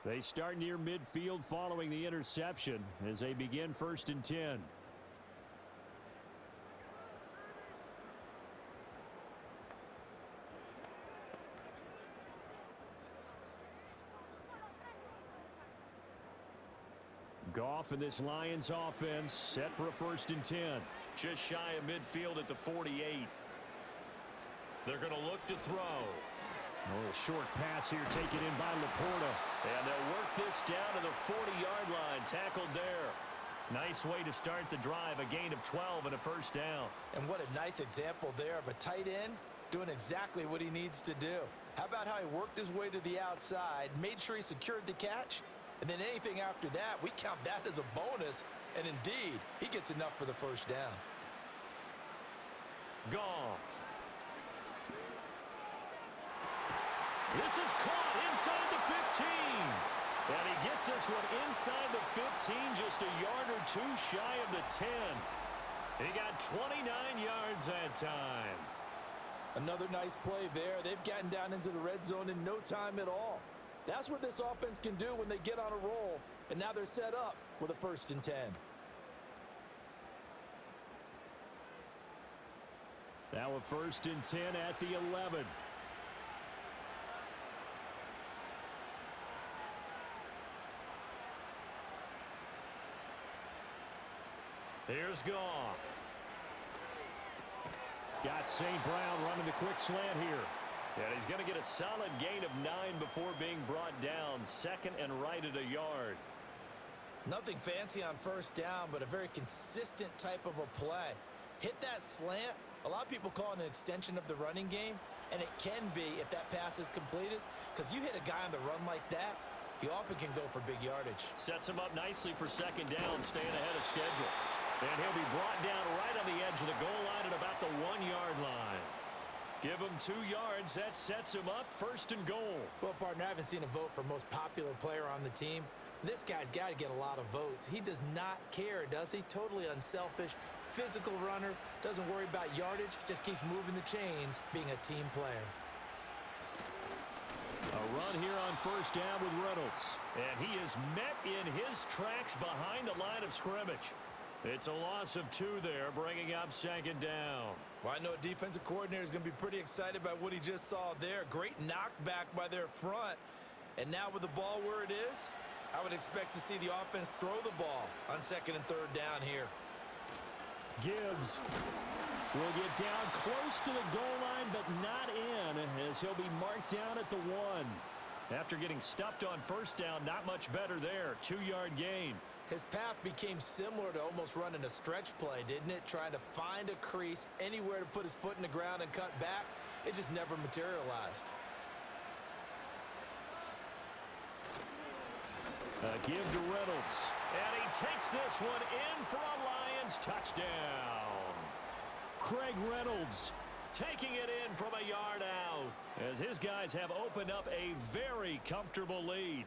Speaker 5: They start near midfield following the interception as they begin 1st and 10. Goff and this Lions offense set for a 1st and 10.
Speaker 3: Just shy of midfield at the 48. They're going to look to throw.
Speaker 5: A little short pass here taken in by Laporta.
Speaker 3: And they'll work this down to the 40-yard line. Tackled there. Nice way to start the drive. A gain of 12 and a 1st down.
Speaker 4: And what a nice example there of a tight end doing exactly what he needs to do. How about how he worked his way to the outside, made sure he secured the catch, and then anything after that, we count that as a bonus. And indeed, he gets enough for the 1st down.
Speaker 3: Goff. This is caught inside the 15. And he gets this one inside the 15, just a yard or 2 shy of the 10. He got 29 yards that time.
Speaker 4: Another nice play there. They've gotten down into the red zone in no time at all. That's what this offense can do when they get on a roll. And now they're set up with a 1st and 10.
Speaker 5: Now a 1st and 10 at the 11.
Speaker 3: Here's Goff. Got St. Brown running the quick slant here. And he's going to get a solid gain of 9 before being brought down. Second and right at a yard.
Speaker 4: Nothing fancy on first down, but a very consistent type of a play. Hit that slant. A lot of people call it an extension of the running game, and it can be if that pass is completed, because you hit a guy on the run like that, he often can go for big yardage.
Speaker 3: Sets him up nicely for second down, staying ahead of schedule. And he'll be brought down right on the edge of the goal line at about the 1-yard line. Give him 2 yards. That sets him up first and goal.
Speaker 4: Well, partner, I haven't seen a vote for most popular player on the team. This guy's got to get a lot of votes. He does not care, does he? Totally unselfish, physical runner, doesn't worry about yardage, just keeps moving the chains, being a team player.
Speaker 3: A run here on first down with Reynolds. And he is met in his tracks behind the line of scrimmage. It's a loss of 2 there, bringing up second down.
Speaker 4: Well, I know a defensive coordinator is going to be pretty excited about what he just saw there. Great knockback by their front. And now with the ball where it is, I would expect to see the offense throw the ball on second and third down here.
Speaker 5: Gibbs will get down close to the goal line, but not in, as he'll be marked down at the 1.
Speaker 3: After getting stuffed on first down, not much better there. 2-yard gain.
Speaker 4: His path became similar to almost running a stretch play, didn't it? Trying to find a crease, anywhere to put his foot in the ground and cut back. It just never materialized.
Speaker 3: A give to Reynolds. And he takes this one in for a Lions touchdown. Craig Reynolds taking it in from a yard out, as his guys have opened up a very comfortable lead.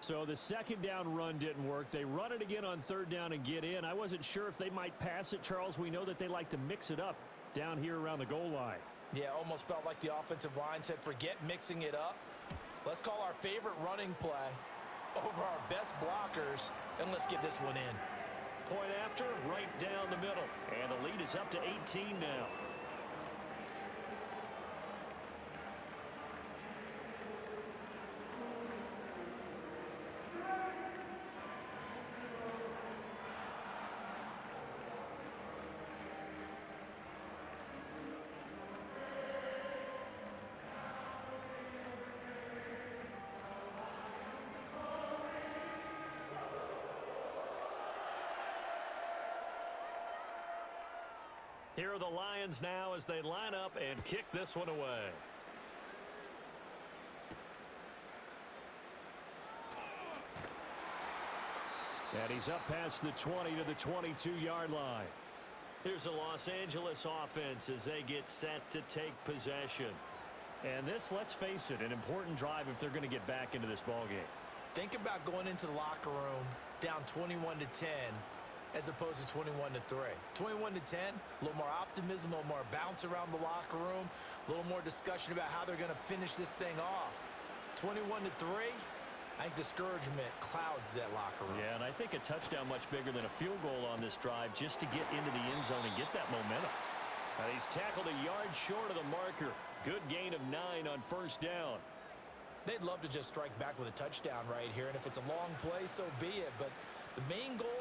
Speaker 5: So the second down run didn't work. They run it again on third down and get in. I wasn't sure if they might pass it, Charles. We know that they like to mix it up down here around the goal line.
Speaker 4: Yeah, almost felt like the offensive line said, forget mixing it up. Let's call our favorite running play over our best blockers, and let's get this one in.
Speaker 3: Point after, right down the middle. And the lead is up to 18 now. Here are the Lions now as they line up and kick this one away. And he's up past the 20 to the 22-yard line. Here's a Los Angeles offense as they get set to take possession. And this, let's face it, an important drive if they're going to get back into this ballgame.
Speaker 4: Think about going into the locker room down 21-10 as opposed to 21-3. 21-10, a little more optimism, a little more bounce around the locker room, a little more discussion about how they're going to finish this thing off. 21-3, I think discouragement clouds that locker room.
Speaker 3: Yeah, and I think a touchdown much bigger than a field goal on this drive just to get into the end zone and get that momentum. He's tackled a yard short of the marker. Good gain of 9 on first down.
Speaker 4: They'd love to just strike back with a touchdown right here, and if it's a long play, so be it. But the main goal,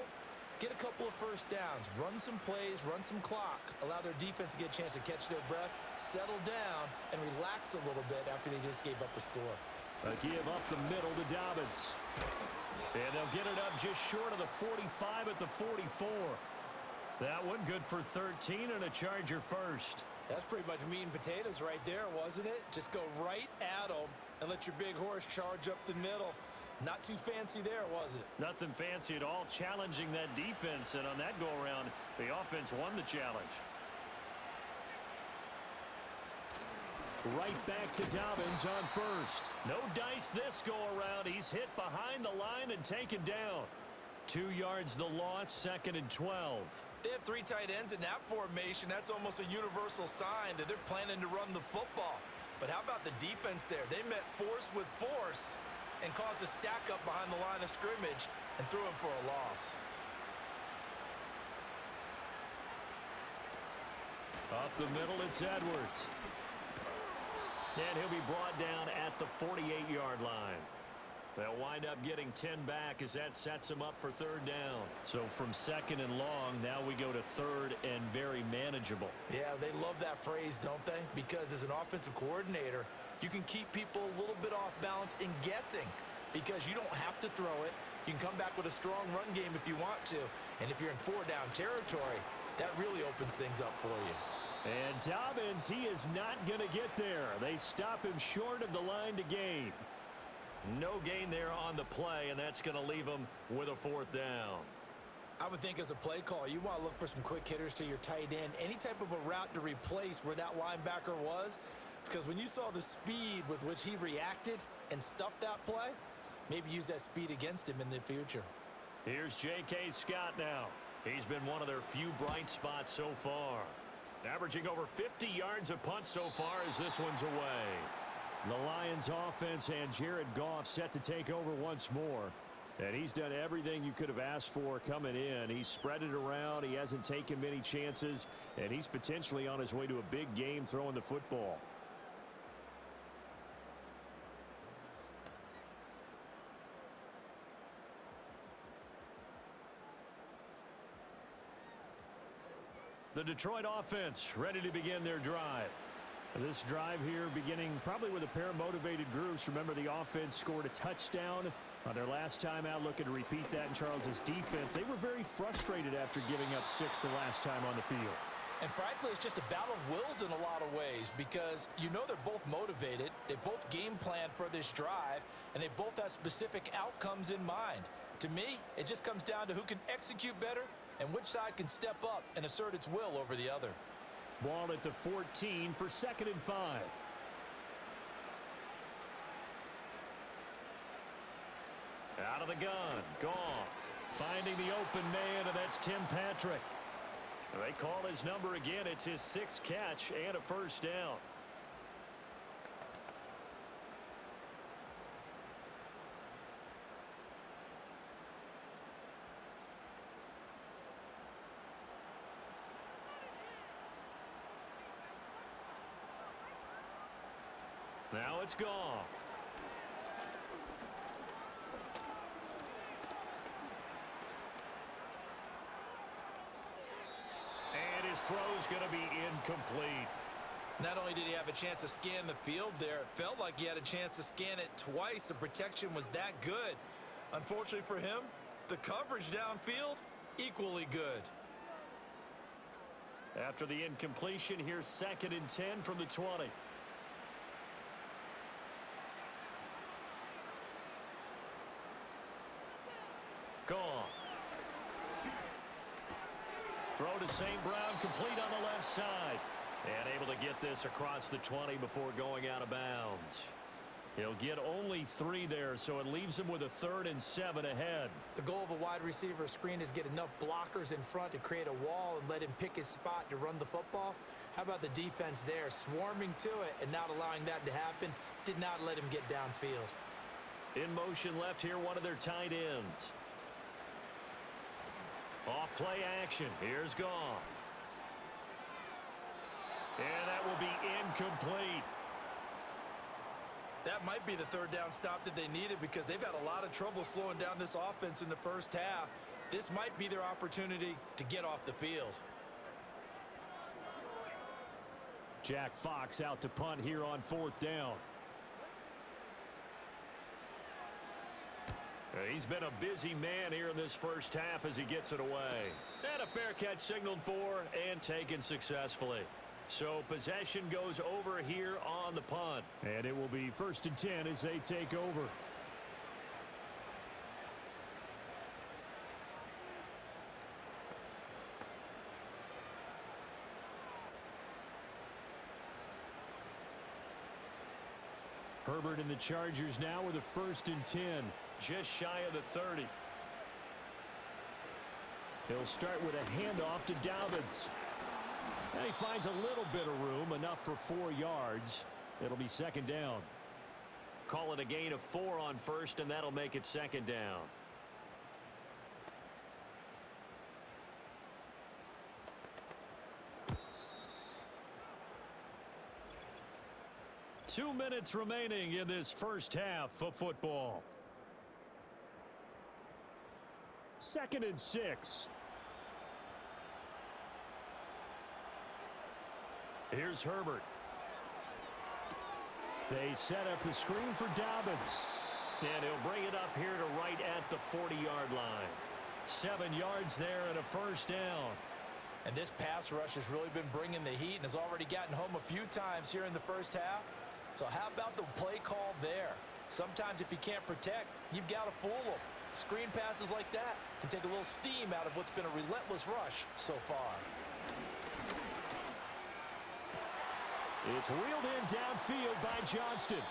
Speaker 4: get a couple of first downs, run some plays, run some clock, allow their defense to get a chance to catch their breath, settle down, and relax a little bit after they just gave up a score.
Speaker 5: A give up the middle to Dobbins.
Speaker 3: And they'll get it up just short of the 45 at the 44. That one good for 13 and a Charger first.
Speaker 4: That's pretty much meat and potatoes right there, wasn't it? Just go right at them and let your big horse charge up the middle. Not too fancy there, was it?
Speaker 3: Nothing fancy at all, challenging that defense. And on that go-around, the offense won the challenge.
Speaker 5: Right back to Dobbins on first.
Speaker 3: No dice this go-around. He's hit behind the line and taken down. 2 yards the loss, second and 12.
Speaker 4: They have 3 tight ends in that formation. That's almost a universal sign that they're planning to run the football. But how about the defense there? They met force with force and caused a stack up behind the line of scrimmage and threw him for a loss.
Speaker 3: Up the middle, it's Edwards. And he'll be brought down at the 48-yard line. They'll wind up getting 10 back as that sets them up for third down. So from second and long, now we go to third and very manageable.
Speaker 4: Yeah, they love that phrase, don't they? Because as an offensive coordinator, you can keep people a little bit off balance and guessing because you don't have to throw it. You can come back with a strong run game if you want to. And if you're in four-down territory, that really opens things up for you.
Speaker 5: And Dobbins, he is not going to get there. They stop him short of the line to gain.
Speaker 3: No gain there on the play, and that's going to leave them with a fourth down.
Speaker 4: I would think as a play call, you want to look for some quick hitters to your tight end, any type of a route to replace where that linebacker was, because when you saw the speed with which he reacted and stuffed that play, maybe use that speed against him in the future.
Speaker 3: Here's J.K. Scott now. He's been one of their few bright spots so far. Averaging over 50 yards a punt so far as this one's away.
Speaker 5: The Lions offense and Jared Goff set to take over once more. And he's done everything you could have asked for coming in. He's spread it around. He hasn't taken many chances. And he's potentially on his way to a big game throwing the football.
Speaker 3: The Detroit offense ready to begin their drive.
Speaker 5: This drive here beginning probably with a pair of motivated groups. Remember, the offense scored a touchdown on their last time out. Looking to repeat that in Charles's defense. They were very frustrated after giving up 6 the last time on the field.
Speaker 4: And frankly, it's just a battle of wills in a lot of ways because you know they're both motivated. They both game plan for this drive, and they both have specific outcomes in mind. To me, it just comes down to who can execute better and which side can step up and assert its will over the other.
Speaker 5: Ball at the 14 for 2nd and 5.
Speaker 3: Out of the gun, Goff finding the open man, and that's Tim Patrick. They call his number again. It's his 6th catch and a first down. Now it's Goff. And his throw's going to be incomplete.
Speaker 4: Not only did he have a chance to scan the field there, it felt like he had a chance to scan it twice. The protection was that good. Unfortunately for him, the coverage downfield, equally good.
Speaker 3: After the incompletion, here's 2nd and 10 from the 20. Goff. Throw to St. Brown, complete on the left side. And able to get this across the 20 before going out of bounds. He'll get only 3 there, so it leaves him with a 3rd and 7 ahead.
Speaker 4: The goal of a wide receiver screen is get enough blockers in front to create a wall and let him pick his spot to run the football. How about the defense there, swarming to it and not allowing that to happen? Did not let him get downfield.
Speaker 3: In motion left here, one of their tight ends. Off play action. Here's Goff. And that will be incomplete.
Speaker 4: That might be the 3rd down stop that they needed because they've had a lot of trouble slowing down this offense in the first half. This might be their opportunity to get off the field.
Speaker 5: Jack Fox out to punt here on 4th down.
Speaker 3: He's been a busy man here in this first half as he gets it away. And a fair catch signaled for and taken successfully. So possession goes over here on the punt.
Speaker 5: And it will be 1st and 10 as they take over. Herbert and the Chargers now with a 1st and 10.
Speaker 3: Just shy of the 30.
Speaker 5: He'll start with a handoff to Dobbins. And he finds a little bit of room, enough for 4 yards. It'll be 2nd down.
Speaker 3: Call it a gain of 4 on 1st, and that'll make it 2nd down. Two minutes remaining in this first half of football.
Speaker 5: 2nd and 6. Here's Herbert. They set up the screen for Dobbins. And he'll bring it up here to right at the 40-yard line. 7 yards there and a first down.
Speaker 4: And this pass rush has really been bringing the heat and has already gotten home a few times here in the first half. So how about the play call there? Sometimes if you can't protect, you've got to fool them. Screen passes like that can take a little steam out of what's been a relentless rush so far.
Speaker 5: It's reeled in downfield by Johnston.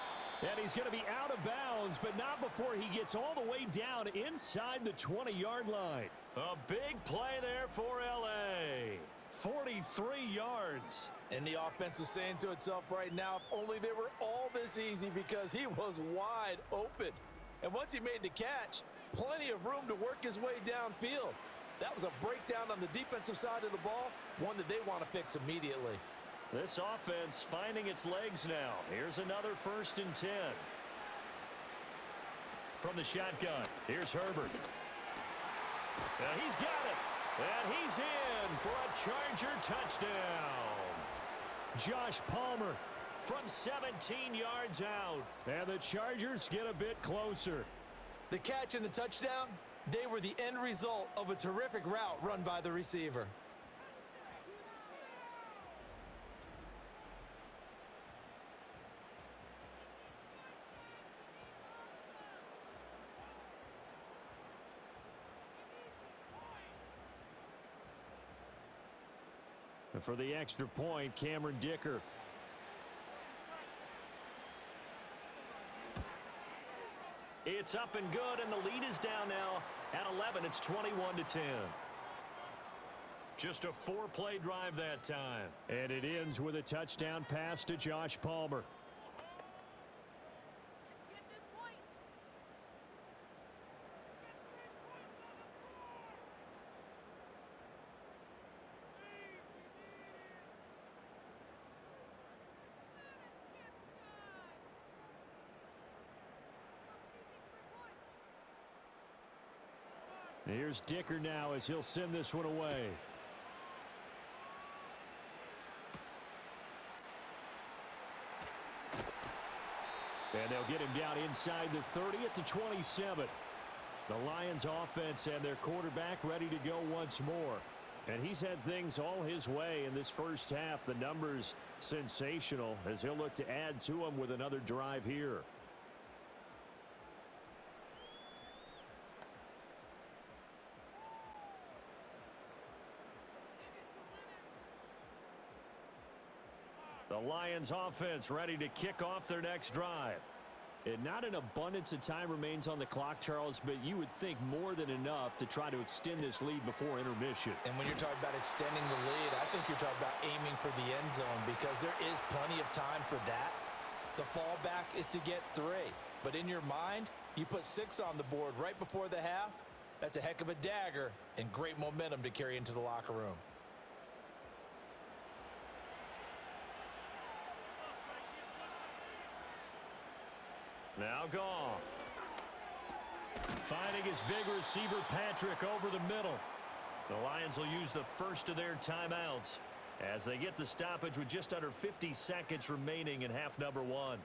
Speaker 5: And he's going to be out of bounds, but not before he gets all the way down inside the 20-yard line. A big play there for L.A. 43 yards.
Speaker 4: And the offense is saying to itself right now, if only they were all this easy, because he was wide open. And once he made the catch, plenty of room to work his way downfield. That was a breakdown on the defensive side of the ball, one that they want to fix immediately.
Speaker 5: This offense finding its legs now. Here's another 1st and 10. From the shotgun, here's Herbert. And he's got it. And he's in for a Charger touchdown. Josh Palmer from 17 yards out. And the Chargers get a bit closer.
Speaker 4: The catch and the touchdown, they were the end result of a terrific route run by the receiver.
Speaker 5: And for the extra point, Cameron Dicker. It's up and good, and the lead is down now at 11. It's 21-10. Just a 4-play drive that time. And it ends with a touchdown pass to Josh Palmer. Here's Dicker now as he'll send this one away. And they'll get him down inside the 30 at the 27. The Lions offense and their quarterback ready to go once more. And he's had things all his way in this first half. The numbers sensational as he'll look to add to them with another drive here. The Lions offense ready to kick off their next drive. And not an abundance of time remains on the clock, Charles, but you would think more than enough to try to extend this lead before intermission.
Speaker 4: And when you're talking about extending the lead, I think you're talking about aiming for the end zone, because there is plenty of time for that. The fallback is to get 3. But in your mind, you put 6 on the board right before the half. That's a heck of a dagger and great momentum to carry into the locker room.
Speaker 5: Now Goff. Finding his big receiver Patrick over the middle. The Lions will use the first of their timeouts as they get the stoppage with just under 50 seconds remaining in half number 1.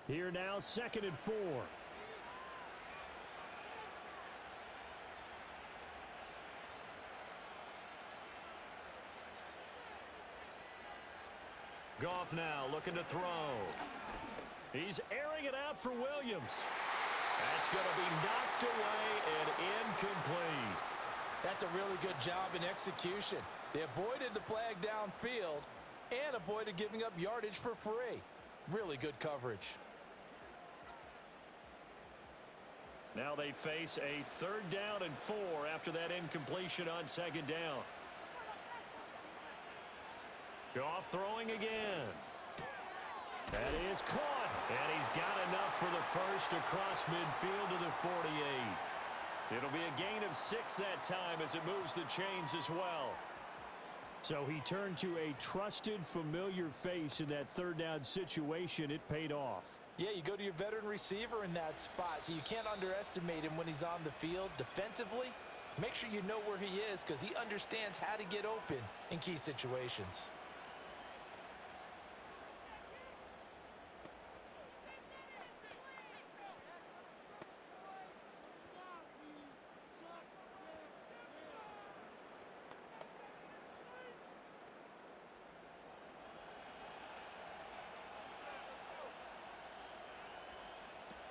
Speaker 5: Here now, 2nd and 4. Goff now looking to throw. He's airing it out for Williams. That's going to be knocked away and incomplete.
Speaker 4: That's a really good job in execution. They avoided the flag downfield and avoided giving up yardage for free. Really good coverage.
Speaker 5: Now they face a 3rd down and 4 after that incompletion on 2nd down. Goff throwing again. That is caught. And he's got enough for the first across midfield to the 48. It'll be a gain of 6 that time as it moves the chains as well. So he turned to a trusted, familiar face in that third down situation. It paid off.
Speaker 4: Yeah, you go to your veteran receiver in that spot, so you can't underestimate him when he's on the field. Defensively, make sure you know where he is because he understands how to get open in key situations.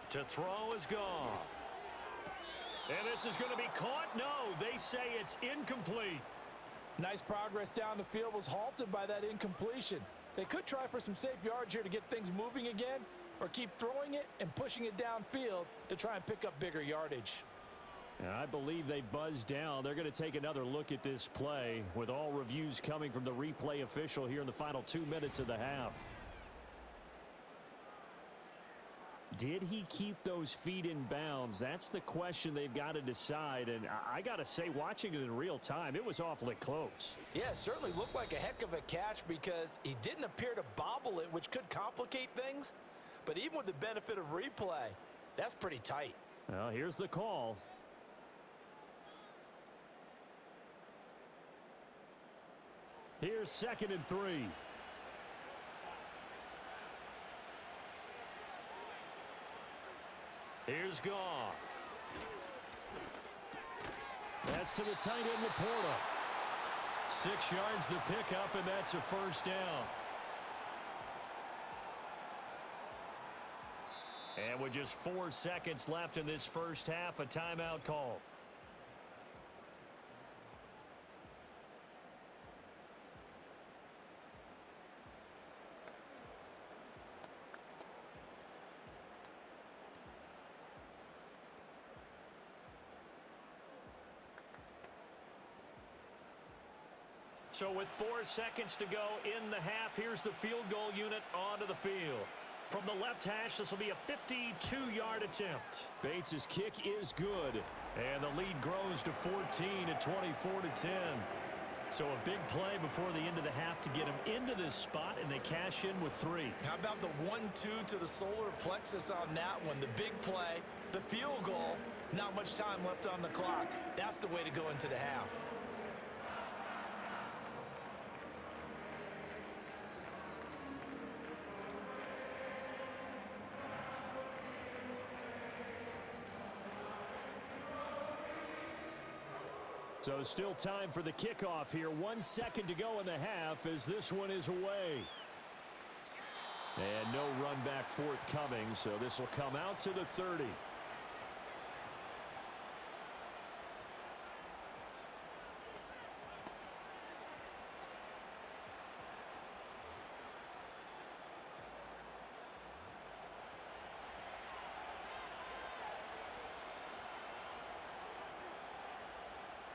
Speaker 3: To throw is Goff. And this is going to be caught? No, they say it's incomplete.
Speaker 4: Nice progress down the field was halted by that incompletion. They could try for some safe yards here to get things moving again, or keep throwing it and pushing it downfield to try and pick up bigger yardage.
Speaker 5: And I believe they buzzed down. They're going to take another look at this play with all reviews coming from the replay official here in the final 2 minutes of the half. Did he keep those feet in bounds? That's the question they've got to decide. And I got to say, watching it in real time, it was awfully close.
Speaker 4: Yeah, it certainly looked like a heck of a catch because he didn't appear to bobble it, which could complicate things. But even with the benefit of replay, that's pretty tight.
Speaker 5: Well, here's the call. Here's 2nd and 3. Here's Goff. That's to the tight end, Laporta. 6 yards the pickup, and that's a first down. And with just 4 seconds left in this first half, a timeout call. So with 4 seconds to go in the half, here's the field goal unit onto the field. From the left hash, this will be a 52-yard attempt. Bates' kick is good, and the lead grows to 14 at 24-10. So a big play before the end of the half to get them into this spot, and they cash in with 3.
Speaker 4: How about the 1-2 to the solar plexus on that one? The big play, the field goal, not much time left on the clock. That's the way to go into the half.
Speaker 5: So still time for the kickoff here. 1 second to go in the half as this one is away. And no run back forthcoming, so this will come out to the 30.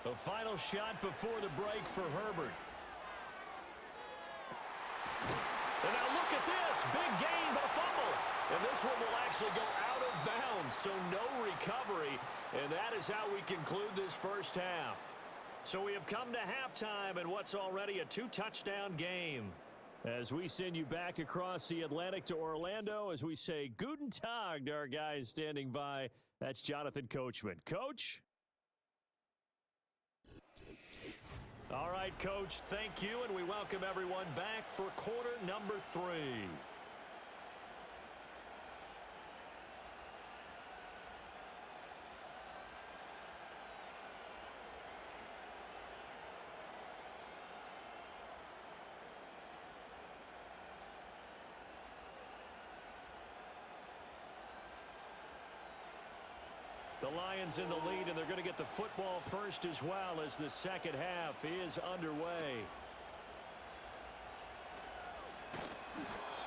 Speaker 5: The final shot before the break for Herbert. And now look at this. Big gain, but a fumble. And this one will actually go out of bounds, so no recovery. And that is how we conclude this first half. So we have come to halftime in what's already a 2-touchdown game. As we send you back across the Atlantic to Orlando, as we say Guten Tag to our guys standing by. That's Jonathan Coachman. Coach? All right, Coach, thank you, and we welcome everyone back for quarter number 3. The Lions in the lead, and they're going to get the football first as well as the second half is underway.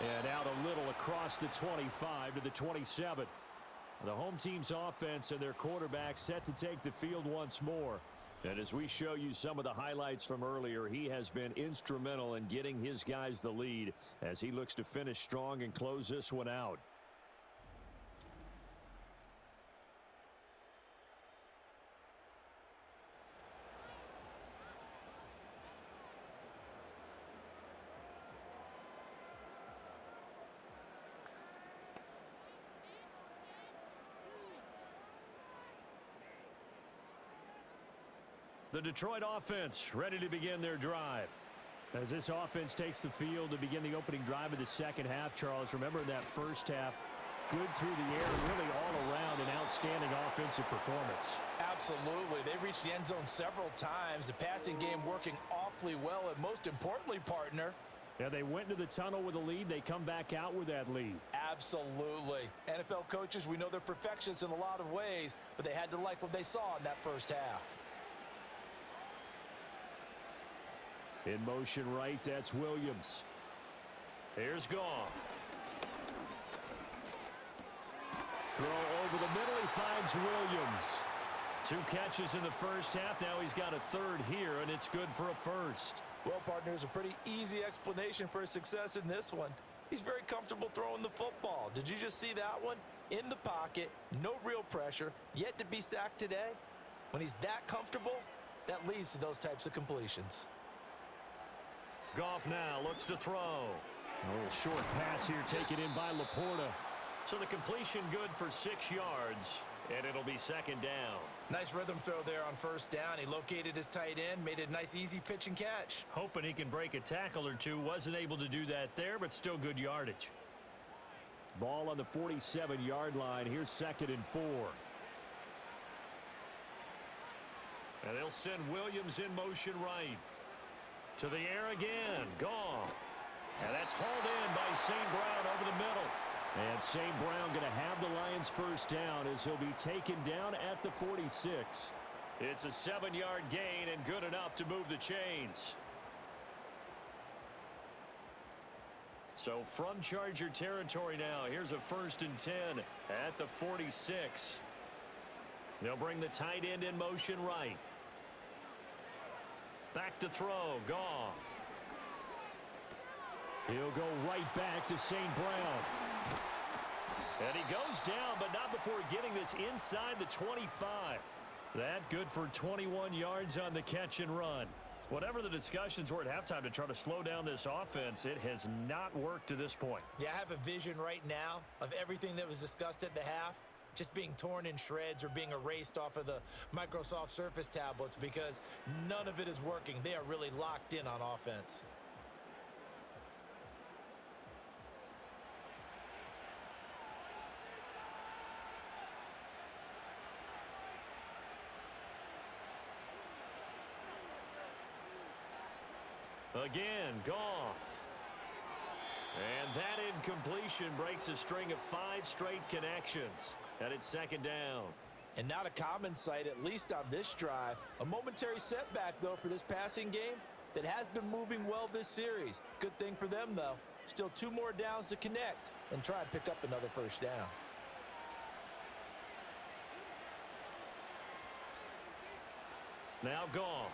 Speaker 5: And out a little across the 25 to the 27. The home team's offense and their quarterback set to take the field once more. And as we show you some of the highlights from earlier, he has been instrumental in getting his guys the lead as he looks to finish strong and close this one out.
Speaker 3: The Detroit offense ready to begin their drive.
Speaker 5: As this offense takes the field to begin the opening drive of the second half, Charles, remember that first half, good through the air, really all around an outstanding offensive performance.
Speaker 4: Absolutely. They reached the end zone several times. The passing game working awfully well, and most importantly, partner,
Speaker 5: yeah, they went into the tunnel with a lead. They come back out with that lead.
Speaker 4: absolutely. NFL coaches, we know they're perfectionists in a lot of ways, but they had to like what they saw in that first half.
Speaker 5: In motion right, that's Williams.
Speaker 3: Here's Goff.
Speaker 5: Throw over the middle, he finds Williams.
Speaker 3: 2 catches in the first half. Now he's got a third here, and it's good for a first.
Speaker 4: Well, partner, there's a pretty easy explanation for his success in this one. He's very comfortable throwing the football. Did you just see that one? In the pocket, no real pressure, yet to be sacked today. When he's that comfortable, that leads to those types of completions.
Speaker 3: Goff now looks to throw.
Speaker 5: A little short pass here taken in by Laporta.
Speaker 3: So the completion good for 6 yards, and it'll be second down.
Speaker 4: Nice rhythm throw there on first down. He located his tight end, made it a nice easy pitch and catch.
Speaker 3: Hoping he can break a tackle or two. Wasn't able to do that there, but still good yardage.
Speaker 5: Ball on the 47-yard line. Here's 2nd and 4.
Speaker 3: And they'll send Williams in motion right. To the air again. Goff. And that's hauled in by St. Brown over the middle.
Speaker 5: And St. Brown going to have the Lions first down as he'll be taken down at the 46.
Speaker 3: It's a 7-yard gain and good enough to move the chains. So from Charger territory now, here's a 1st and 10 at the 46. They'll bring the tight end in motion right. Back to throw. Goff.
Speaker 5: He'll go right back to St. Brown.
Speaker 3: And he goes down, but not before getting this inside the 25. That good for 21 yards on the catch and run. Whatever the discussions were at halftime to try to slow down this offense, it has not worked to this point.
Speaker 4: Yeah, I have a vision right now of everything that was discussed at the half just being torn in shreds or being erased off of the Microsoft Surface tablets because none of it is working. They are really locked in on offense.
Speaker 3: Again, Goff. And that incompletion breaks a string of 5 straight connections. And it's 2nd down.
Speaker 4: And not a common sight, at least on this drive. A momentary setback, though, for this passing game that has been moving well this series. Good thing for them, though. Still 2 more downs to connect and try and pick up another first down.
Speaker 3: Now Goff.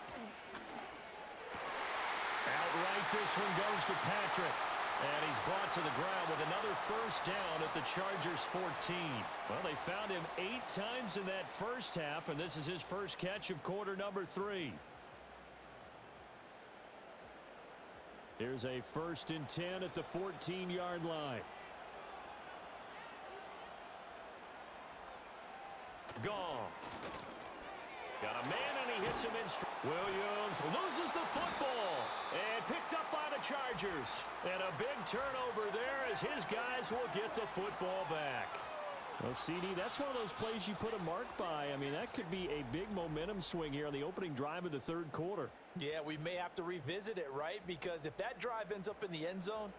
Speaker 3: Outright, this one goes to Patrick. And he's brought to the ground with another first down at the Chargers 14. Well, they found him 8 times in that first half, and this is his first catch of quarter number 3.
Speaker 5: Here's a 1st and 10 at the 14-yard line.
Speaker 3: Goff. Got a man, and he hits him in. Williams loses the football and picked up by the Chargers. And a big turnover there as his guys will get the football back.
Speaker 5: Well, CD, that's one of those plays you put a mark by. I mean, that could be a big momentum swing here on the opening drive of the 3rd quarter.
Speaker 4: Yeah, we may have to revisit it, right? Because if that drive ends up in the end zone,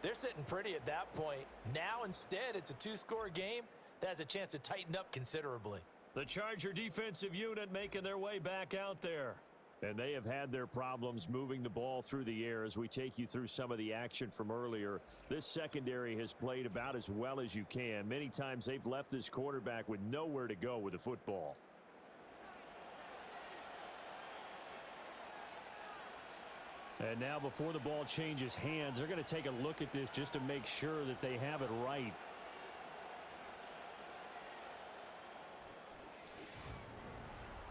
Speaker 4: they're sitting pretty at that point. Now, instead, it's a 2-score game. That has a chance to tighten up considerably.
Speaker 3: The Charger defensive unit making their way back out there.
Speaker 5: And they have had their problems moving the ball through the air as we take you through some of the action from earlier. This secondary has played about as well as you can. Many times they've left this quarterback with nowhere to go with the football. And now before the ball changes hands, they're going to take a look at this just to make sure that they have it right.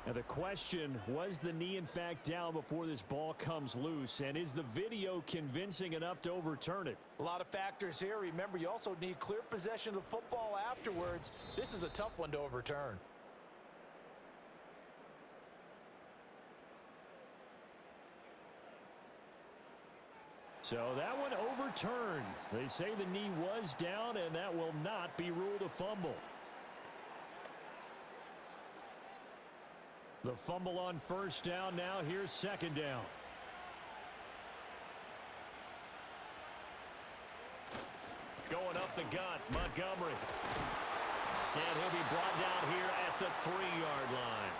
Speaker 5: Now the question, was the knee in fact down before this ball comes loose? And is the video convincing enough to overturn it?
Speaker 4: A lot of factors here. Remember, you also need clear possession of the football afterwards. This is a tough one to overturn.
Speaker 5: So that one overturned. They say the knee was down, and that will not be ruled a fumble. The fumble on first down. Now here's second down. Going up the gut, Montgomery. And he'll be brought down here at the 3-yard line.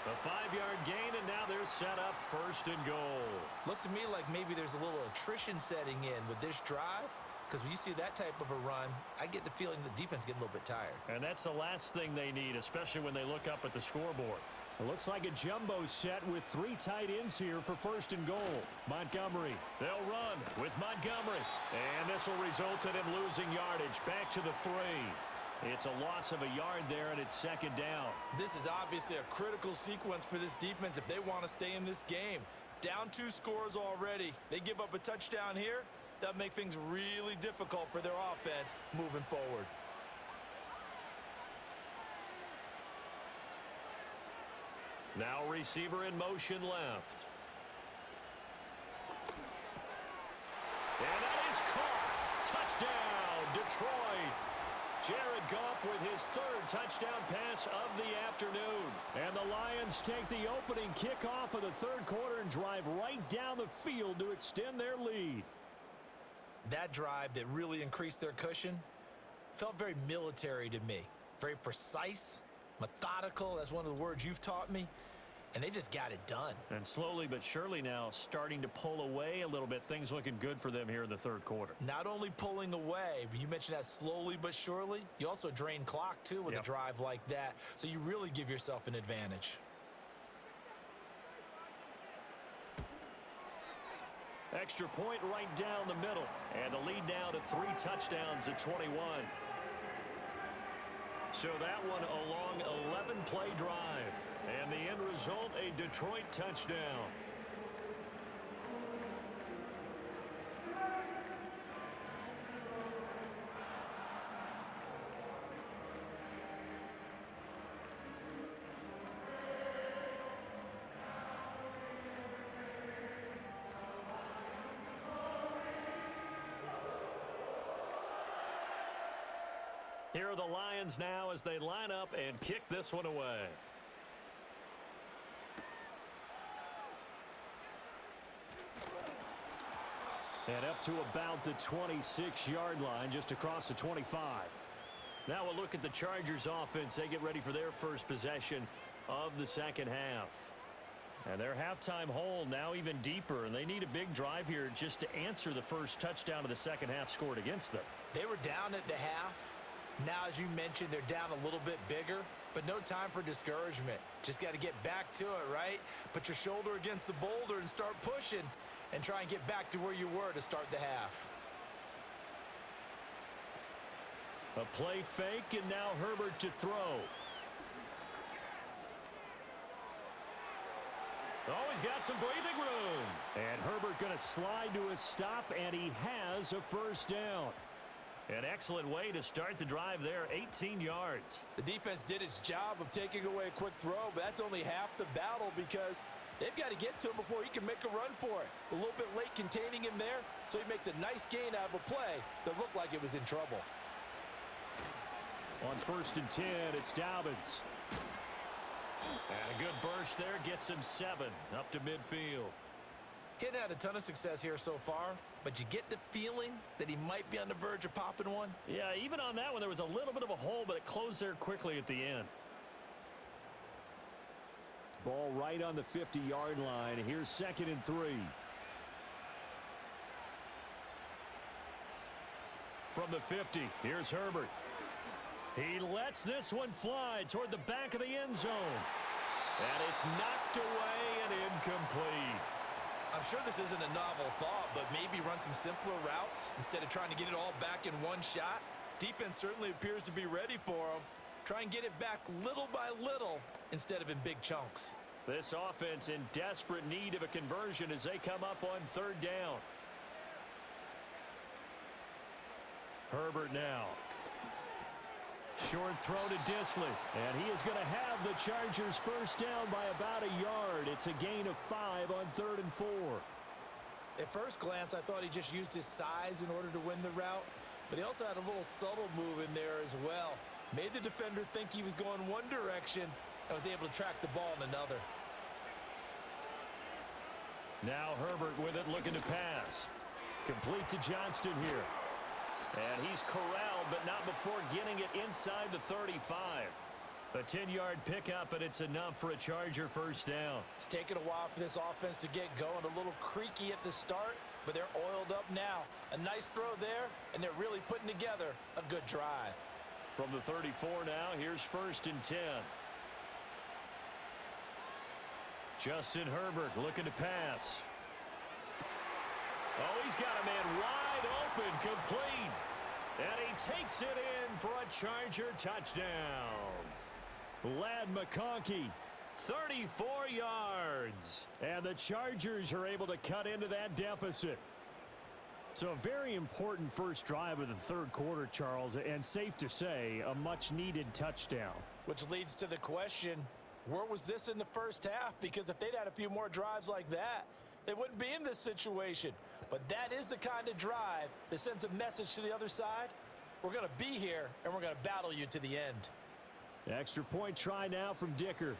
Speaker 5: A 5-yard gain, and now they're set up first and goal.
Speaker 4: Looks to me like maybe there's a little attrition setting in with this drive, because when you see that type of a run, I get the feeling the defense getting a little bit tired.
Speaker 5: And that's the last thing they need, especially when they look up at the scoreboard. It looks like a jumbo set with 3 tight ends here for first and goal. Montgomery, they'll run with Montgomery. And this will result in him losing yardage back to the 3. It's a loss of a yard there, and it's second down.
Speaker 4: This is obviously a critical sequence for this defense if they want to stay in this game. Down 2 scores already. They give up a touchdown here. That'll make things really difficult for their offense moving forward.
Speaker 5: Now receiver in motion left. And that is caught. Touchdown, Detroit. Jared Goff with his 3rd touchdown pass of the afternoon. And the Lions take the opening kickoff of the 3rd quarter and drive right down the field to extend their lead.
Speaker 4: That drive that really increased their cushion felt very military to me. Very precise, methodical. That's one of the words you've taught me. And they just got it done.
Speaker 5: And slowly but surely now starting to pull away a little bit. Things looking good for them here in the 3rd quarter.
Speaker 4: Not only pulling away, but you mentioned that slowly but surely. You also drain clock, too, with a drive like that. So you really give yourself an advantage.
Speaker 5: Extra point right down the middle. And the lead now to 3 touchdowns at 21. So that one a long 11-play drive. And the end result, a Detroit touchdown. Here are the Lions now as they line up and kick this one away. And up to about the 26-yard line, just across the 25. Now we'll look at the Chargers offense. They get ready for their first possession of the second half. And their halftime hole now even deeper, and they need a big drive here just to answer the first touchdown of the second half scored against them.
Speaker 4: They were down at the half. Now, as you mentioned, they're down a little bit bigger, but no time for discouragement. Just got to get back to it, right? Put your shoulder against the boulder and start pushing and try and get back to where you were to start the half.
Speaker 5: A play fake, and now Herbert to throw. Oh, he's got some breathing room. And Herbert going to slide to a stop, and he has a first down. An excellent way to start the drive there, 18 yards.
Speaker 4: The defense did its job of taking away a quick throw, but that's only half the battle because they've got to get to him before he can make a run for it. A little bit late containing him there, so he makes a nice gain out of a play that looked like it was in trouble.
Speaker 5: On 1st and 10, it's Dobbins. And a good burst there gets him 7 up to midfield.
Speaker 4: He's had a ton of success here so far, but you get the feeling that he might be on the verge of popping one.
Speaker 5: Yeah, even on that one, there was a little bit of a hole, but it closed there quickly at the end. Ball right on the 50-yard line. Here's 2nd and 3. From the 50, here's Herbert. He lets this one fly toward the back of the end zone. And it's knocked away and incomplete.
Speaker 4: I'm sure this isn't a novel thought, but maybe run some simpler routes instead of trying to get it all back in one shot. Defense certainly appears to be ready for him. Try and get it back little by little instead of in big chunks.
Speaker 5: This offense in desperate need of a conversion as they come up on 3rd down. Herbert now. Short throw to Disley, and he is going to have the Chargers first down by about a yard. It's a gain of 5 on 3rd and 4.
Speaker 4: At first glance, I thought he just used his size in order to win the route, but he also had a little subtle move in there as well. Made the defender think he was going one direction and was able to track the ball in another.
Speaker 3: Now Herbert with it, looking to pass. Complete to Johnston here. And he's corralled, but not before getting it inside the 35. A 10-yard pickup, and it's enough for a Charger first down.
Speaker 4: It's taken a while for this offense to get going. A little creaky at the start, but they're oiled up now. A nice throw there, and they're really putting together a good drive.
Speaker 3: From the 34 now, here's 1st and 10. Justin Herbert looking to pass. Oh, he's got a man wide open, complete. And he takes it in for a Charger touchdown. Ladd McConkey, 34 yards. And the Chargers are able to cut into that deficit. So a very important first drive of the third quarter, Charles, and safe to say, a much-needed touchdown.
Speaker 4: Which leads to the question, where was this in the first half? Because if they'd had a few more drives like that, they wouldn't be in this situation. But that is the kind of drive that sends a message to the other side. We're going to be here, and we're going to battle you to the end.
Speaker 5: Extra point try now from Dicker.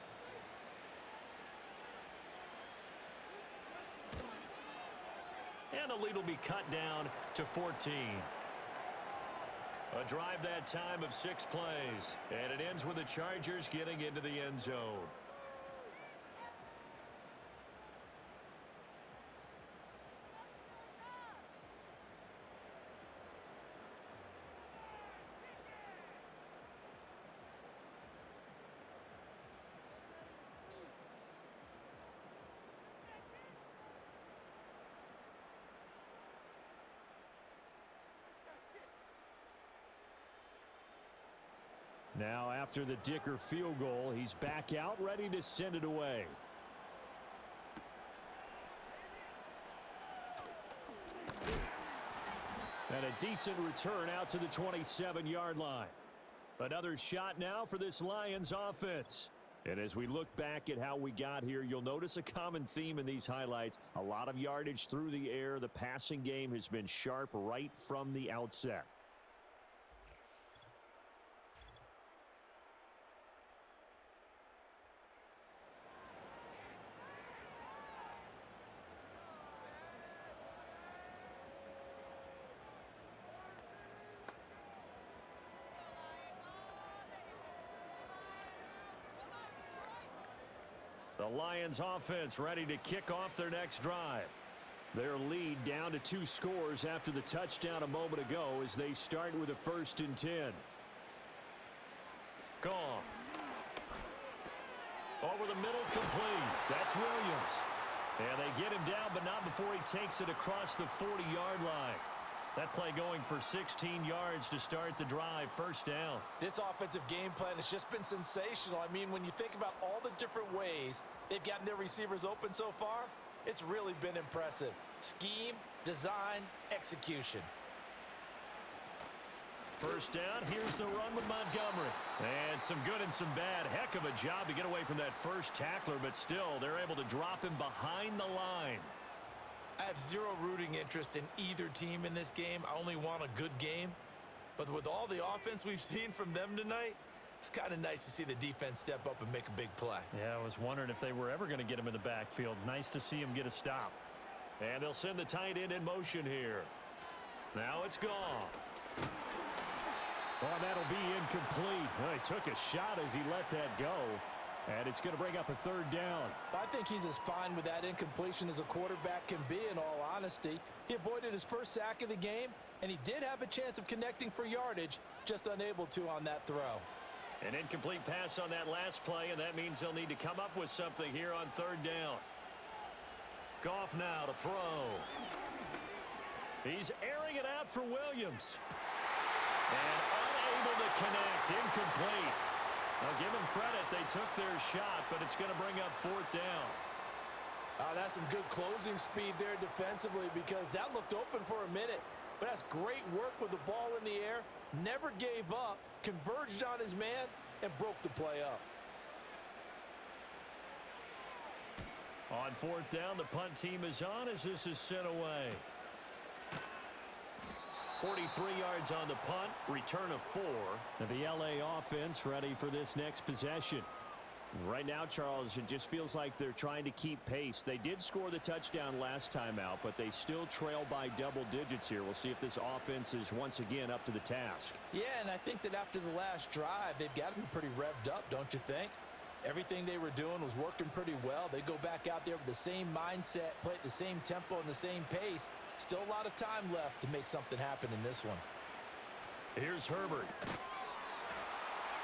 Speaker 3: And the lead will be cut down to 14. A drive that time of 6 plays. And it ends with the Chargers getting into the end zone.
Speaker 5: Now after the Dicker field goal, he's back out ready to send it away. And a decent return out to the 27-yard line. Another shot now for this Lions offense. And as we look back at how we got here, you'll notice a common theme in these highlights. A lot of yardage through the air. The passing game has been sharp right from the outset.
Speaker 3: The Lions offense ready to kick off their next drive.
Speaker 5: Their lead down to 2 scores after the touchdown a moment ago as they start with a 1st and 10.
Speaker 3: Gone. Over the middle, complete. That's Williams. And they get him down, but not before he takes it across the 40-yard line. That play going for 16 yards to start the drive. First down.
Speaker 4: This offensive game plan has just been sensational. I mean, when you think about all the different ways they've gotten their receivers open so far, it's really been impressive. Scheme, design, execution.
Speaker 3: First down, here's the run with Montgomery. And some good and some bad. Heck of a job to get away from that first tackler, but still, they're able to drop him behind the line.
Speaker 4: I have zero rooting interest in either team in this game. I only want a good game. But with all the offense we've seen from them tonight, it's kind of nice to see the defense step up and make a big play.
Speaker 3: Yeah, I was wondering if they were ever going to get him in the backfield. Nice to see him get a stop. And they'll send the tight end in motion here. Now it's gone.
Speaker 5: Oh, that'll be incomplete. Well, he took a shot as he let that go. And it's going to bring up a 3rd down.
Speaker 4: I think he's as fine with that incompletion as a quarterback can be, in all honesty. He avoided his first sack of the game, and he did have a chance of connecting for yardage, just unable to on that throw.
Speaker 3: An incomplete pass on that last play, and that means they'll need to come up with something here on 3rd down. Goff now to throw. He's airing it out for Williams. And unable to connect, incomplete. Now give them credit, they took their shot, but it's going to bring up 4th down.
Speaker 4: That's some good closing speed there defensively, because that looked open for a minute. But that's great work with the ball in the air. Never gave up, converged on his man, and broke the play up.
Speaker 3: On fourth down, the punt team is on as this is sent away. 43 yards on the punt, return of 4. And the LA offense ready for this next possession. Right now, Charles, it just feels like they're trying to keep pace. They did score the touchdown last time out, but they still trail by double digits here. We'll see if this offense is once again up to the task.
Speaker 4: Yeah, and I think that after the last drive, they've got to be pretty revved up, don't you think? Everything they were doing was working pretty well. They go back out there with the same mindset, play at the same tempo and the same pace. Still a lot of time left to make something happen in this one.
Speaker 3: Here's Herbert.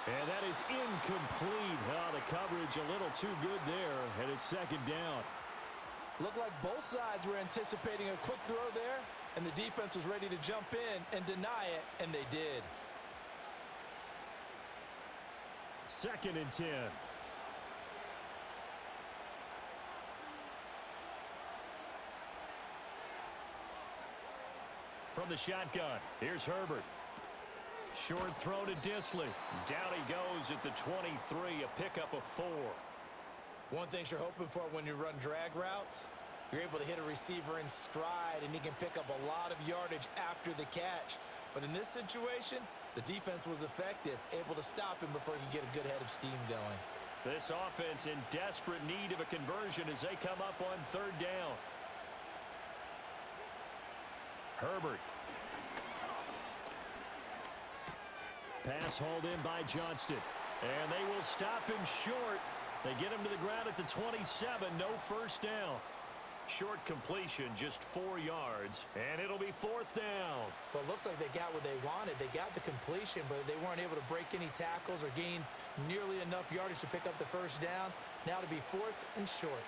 Speaker 3: And that is incomplete. Oh, the coverage a little too good there, and it's second down.
Speaker 4: Looked like both sides were anticipating a quick throw there, and the defense was ready to jump in and deny it, and they did.
Speaker 5: 2nd and 10.
Speaker 3: From the shotgun, here's Herbert. Short throw to Disley. Down he goes at the 23, a pickup of 4.
Speaker 4: One thing you're hoping for when you run drag routes, you're able to hit a receiver in stride, and he can pick up a lot of yardage after the catch. But in this situation, the defense was effective, able to stop him before he could get a good head of steam going.
Speaker 3: This offense in desperate need of a conversion as they come up on 3rd down. Herbert. Pass hauled in by Johnston. And they will stop him short. They get him to the ground at the 27. No first down. Short completion, just 4 yards. And it'll be 4th down.
Speaker 4: Well, it looks like they got what they wanted. They got the completion, but they weren't able to break any tackles or gain nearly enough yardage to pick up the first down. Now to be 4th and short.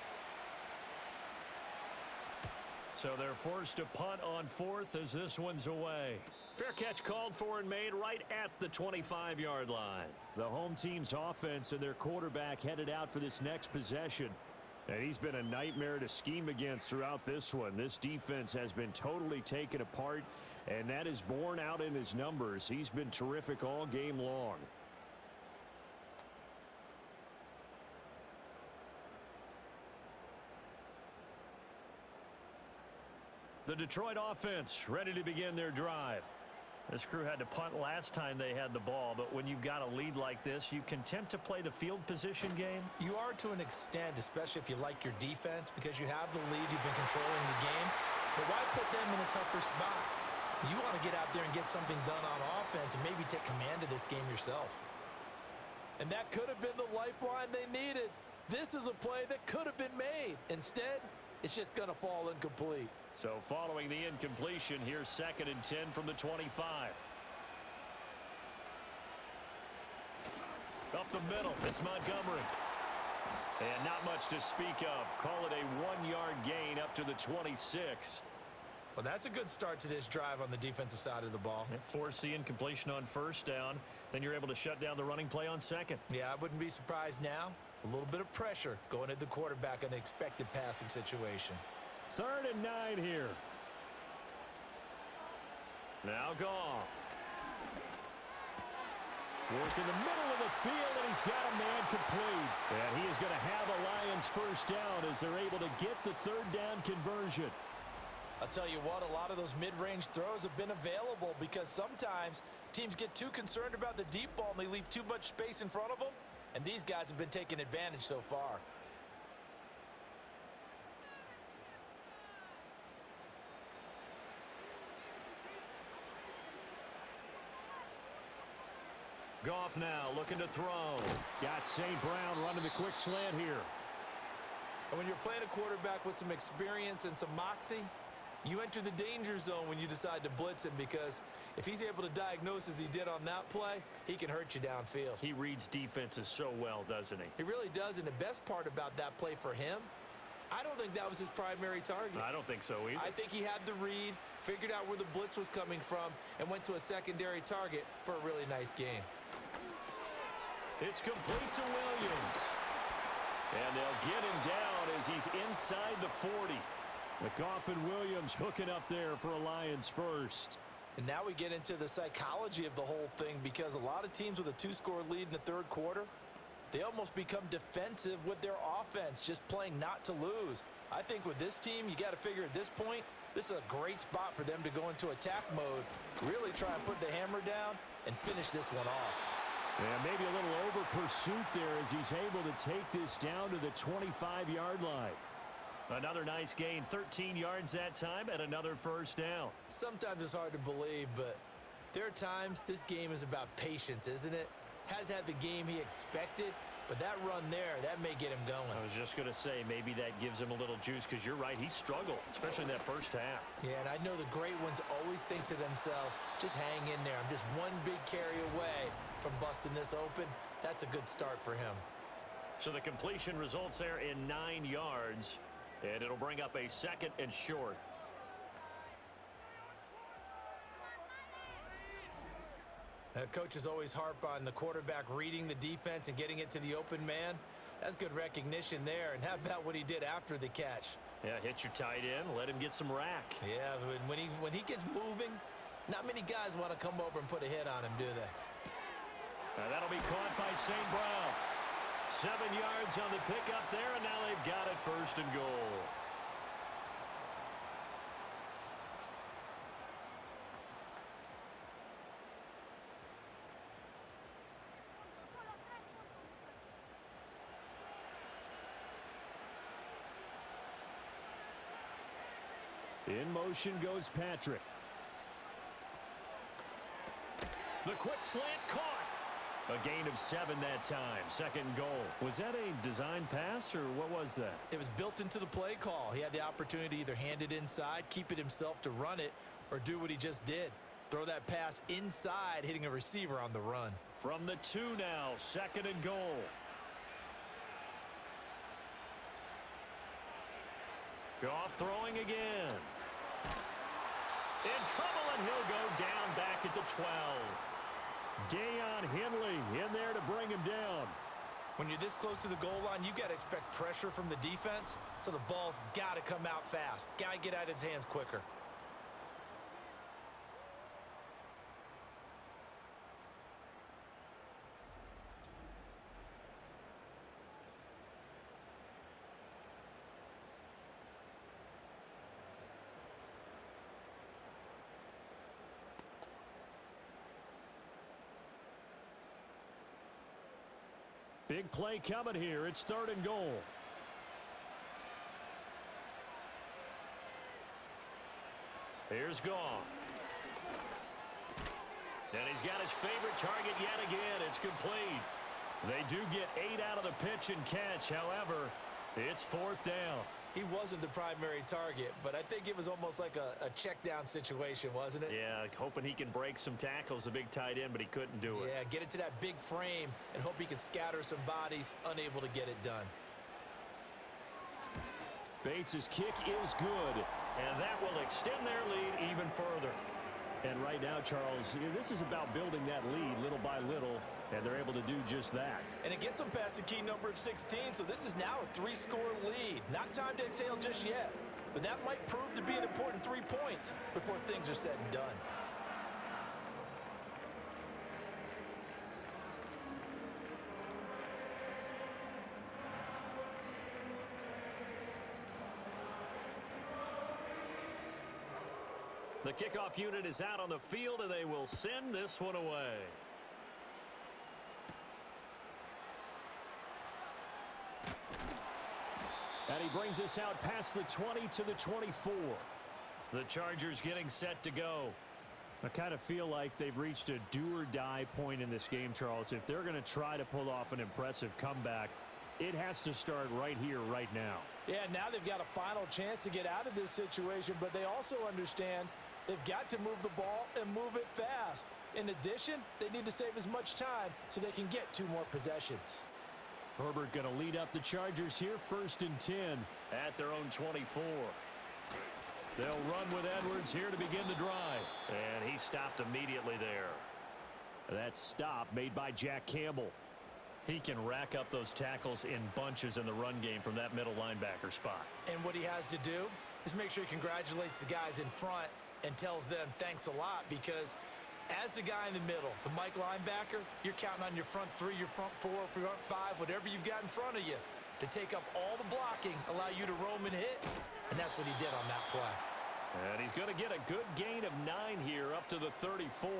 Speaker 3: So they're forced to punt on 4th as this one's away. Fair catch called for and made right at the 25-yard line.
Speaker 5: The home team's offense and their quarterback headed out for this next possession. And he's been a nightmare to scheme against throughout this one. This defense has been totally taken apart, and that is borne out in his numbers. He's been terrific all game long.
Speaker 3: The Detroit offense ready to begin their drive. This crew had to punt last time they had the ball, but when you've got a lead like this, you content to play the field position game?
Speaker 4: You are to an extent, especially if you like your defense, because you have the lead, you've been controlling the game. But why put them in a tougher spot? You want to get out there and get something done on offense and maybe take command of this game yourself. And that could have been the lifeline they needed. This is a play that could have been made. Instead, it's just going to fall incomplete.
Speaker 3: So following the incompletion, here's 2nd and 10 from the 25. Up the middle, it's Montgomery. And not much to speak of. Call it a 1-yard gain up to the 26.
Speaker 4: Well, that's a good start to this drive on the defensive side of the ball.
Speaker 3: Force the incompletion on 1st down. Then you're able to shut down the running play on 2nd.
Speaker 4: Yeah, I wouldn't be surprised now. A little bit of pressure going at the quarterback in an expected passing situation.
Speaker 5: 3rd and 9 here.
Speaker 3: Now Goff.
Speaker 5: Work in the middle of the field, and he's got a man complete. And he is going to have a Lions first down as they're able to get the 3rd down conversion.
Speaker 4: I'll tell you what, a lot of those mid-range throws have been available because sometimes teams get too concerned about the deep ball and they leave too much space in front of them. And these guys have been taking advantage so far.
Speaker 3: Goff now looking to throw.
Speaker 5: Got St. Brown running the quick slant here.
Speaker 4: And when you're playing a quarterback with some experience and some moxie, you enter the danger zone when you decide to blitz him, because if he's able to diagnose as he did on that play, he can hurt you downfield.
Speaker 3: He reads defenses so well, doesn't he?
Speaker 4: He really does, and the best part about that play for him, I don't think that was his primary target.
Speaker 3: I don't think so either.
Speaker 4: I think he had the read, figured out where the blitz was coming from, and went to a secondary target for a really nice gain.
Speaker 3: It's complete to Williams. And they'll get him down as he's inside the 40.
Speaker 5: McGoff and Williams hooking up there for a Lions first.
Speaker 4: And now we get into the psychology of the whole thing, because a lot of teams with a 2-score lead in the 3rd quarter, they almost become defensive with their offense, just playing not to lose. I think with this team, you got to figure at this point, this is a great spot for them to go into attack mode, really try and put the hammer down and finish this one off.
Speaker 5: Yeah, maybe a little over pursuit there as he's able to take this down to the 25-yard line. Another nice gain, 13 yards that time, and another first down.
Speaker 4: Sometimes it's hard to believe, but there are times this game is about patience, isn't it? Has had the game he expected, but that run there, that may get him going.
Speaker 3: I was just going to say, maybe that gives him a little juice because you're right, he struggled, especially in that first half.
Speaker 4: Yeah, and I know the great ones always think to themselves, just hang in there. I'm just one big carry away from busting this open. That's a good start for him.
Speaker 3: So the completion results there in 9 yards, and it'll bring up a 2nd and short.
Speaker 4: Coaches always harp on the quarterback reading the defense and getting it to the open man. That's good recognition there. And how about what he did after the catch?
Speaker 3: Yeah, hit your tight end, let him get some rack.
Speaker 4: Yeah, when he gets moving, not many guys want to come over and put a hit on him, do they?
Speaker 3: That'll be caught by St. Brown. 7 yards on the pickup there, and now they've got it 1st and goal.
Speaker 5: In motion goes Patrick.
Speaker 3: The quick slant caught. A gain of 7 that time. 2nd goal.
Speaker 5: Was that a design pass, or what was that?
Speaker 4: It was built into the play call. He had the opportunity to either hand it inside, keep it himself to run it, or do what he just did. Throw that pass inside, hitting a receiver on the run.
Speaker 3: From the 2 now. 2nd and goal. Goff throwing again. In trouble, and he'll go down back at the 12.
Speaker 5: Deion Henley in there to bring him down.
Speaker 4: When you're this close to the goal line, you got to expect pressure from the defense, so the ball's got to come out fast. Got to get out of his hands quicker.
Speaker 5: Big play coming here. It's 3rd and goal.
Speaker 3: Here's Goff. And he's got his favorite target yet again. It's complete. They do get 8 out of the pitch and catch. However, it's 4th down.
Speaker 4: He wasn't the primary target, but I think it was almost like a check down situation, wasn't it?
Speaker 3: Yeah, hoping he can break some tackles, a big tight end, but he couldn't do it.
Speaker 4: Yeah, get it to that big frame and hope he can scatter some bodies, unable to get it done.
Speaker 5: Bates' kick is good.
Speaker 3: And that will extend their lead even further.
Speaker 5: And right now, Charles, this is about building that lead little by little, and they're able to do just that.
Speaker 4: And it gets them past the key number of 16, so this is now a 3-score lead. Not time to exhale just yet, but that might prove to be an important 3 points before things are said and done.
Speaker 3: The kickoff unit is out on the field, and they will send this one away.
Speaker 5: And he brings us out past the 20 to the 24.
Speaker 3: The Chargers getting set to go.
Speaker 5: I kind of feel like they've reached a do-or-die point in this game, Charles. If they're going to try to pull off an impressive comeback, it has to start right here, right now.
Speaker 4: Yeah, now they've got a final chance to get out of this situation, but they also understand they've got to move the ball and move it fast. In addition, they need to save as much time so they can get 2 more possessions.
Speaker 5: Herbert going to lead up the Chargers here, 1st and 10.
Speaker 3: At their own 24. They'll run with Edwards here to begin the drive. And he stopped immediately there.
Speaker 5: That stop made by Jack Campbell.
Speaker 3: He can rack up those tackles in bunches in the run game from that middle linebacker spot.
Speaker 4: And what he has to do is make sure he congratulates the guys in front and tells them thanks a lot, because As the guy in the middle, the Mike linebacker, you're counting on your front three, your front four, front five, whatever you've got in front of you to take up all the blocking, allow you to roam and hit, and that's what he did on that play.
Speaker 3: And he's going to get a good gain of 9 here up to the 34.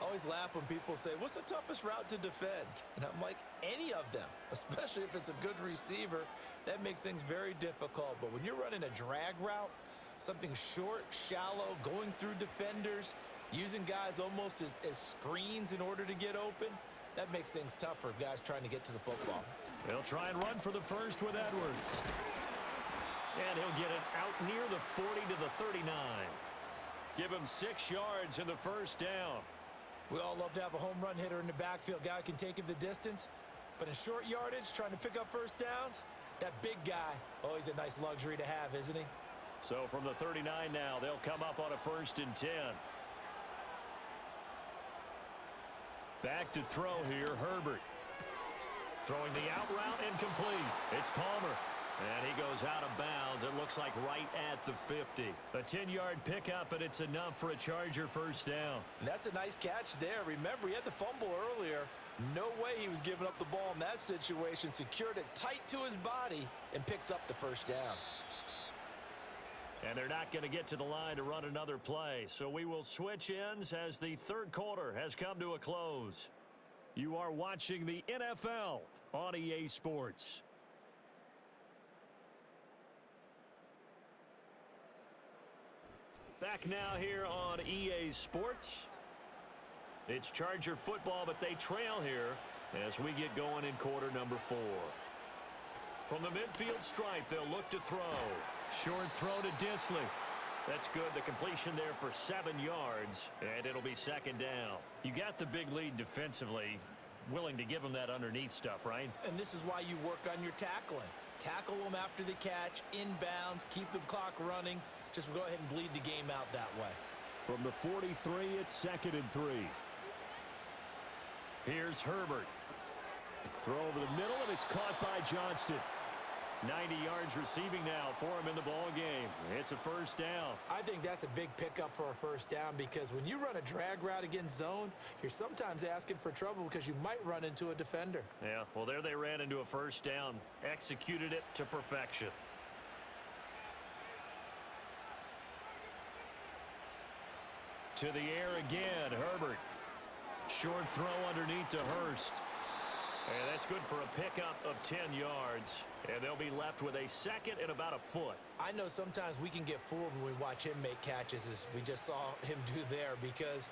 Speaker 4: I always laugh when people say, what's the toughest route to defend? And I'm like, any of them, especially if it's a good receiver. That makes things very difficult. But when you're running a drag route, something short, shallow, going through defenders, using guys almost as screens in order to get open, that makes things tough for guys trying to get to the football.
Speaker 3: They'll try and run for the first with Edwards. And he'll get it out near the 40 to the 39. Give him 6 yards in the first down.
Speaker 4: We all love to have a home run hitter in the backfield, guy who can take it the distance. But in short yardage, trying to pick up first downs, that big guy, always a nice luxury to have, isn't he?
Speaker 3: So from the 39 now, they'll come up on a 1st and 10. Back to throw here, Herbert. Throwing the out route incomplete. It's Palmer. And he goes out of bounds. It looks like right at the 50. A 10-yard pickup, and it's enough for a Charger first down.
Speaker 4: That's a nice catch there. Remember, he had the fumble earlier. No way he was giving up the ball in that situation. Secured it tight to his body and picks up the first down.
Speaker 3: And they're not going to get to the line to run another play. So we will switch ends as the third quarter has come to a close. You are watching the NFL on EA Sports. Back now here on EA Sports. It's Charger football, but they trail here as we get going in quarter number 4. From the midfield stripe, they'll look to throw. Short throw to Disley. That's good. The completion there for 7 yards, and it'll be 2nd down. You got the big lead defensively. Willing to give them that underneath stuff, right?
Speaker 4: And this is why you work on your tackling. Tackle them after the catch, inbounds, keep the clock running. Just go ahead and bleed the game out that way.
Speaker 5: From the 43, it's 2nd and 3.
Speaker 3: Here's Herbert.
Speaker 5: Throw over the middle, and it's caught by Johnston.
Speaker 3: 90 yards receiving now for him in the ball game. It's a first down.
Speaker 4: I think that's a big pickup for a first down because when you run a drag route against zone, you're sometimes asking for trouble because you might run into a defender.
Speaker 3: Yeah, well, there they ran into a first down. Executed it to perfection. To the air again, Herbert. Short throw underneath to Hurst. And that's good for a pickup of 10 yards. And they'll be left with a 2nd and about a foot.
Speaker 4: I know sometimes we can get fooled when we watch him make catches, as we just saw him do there, because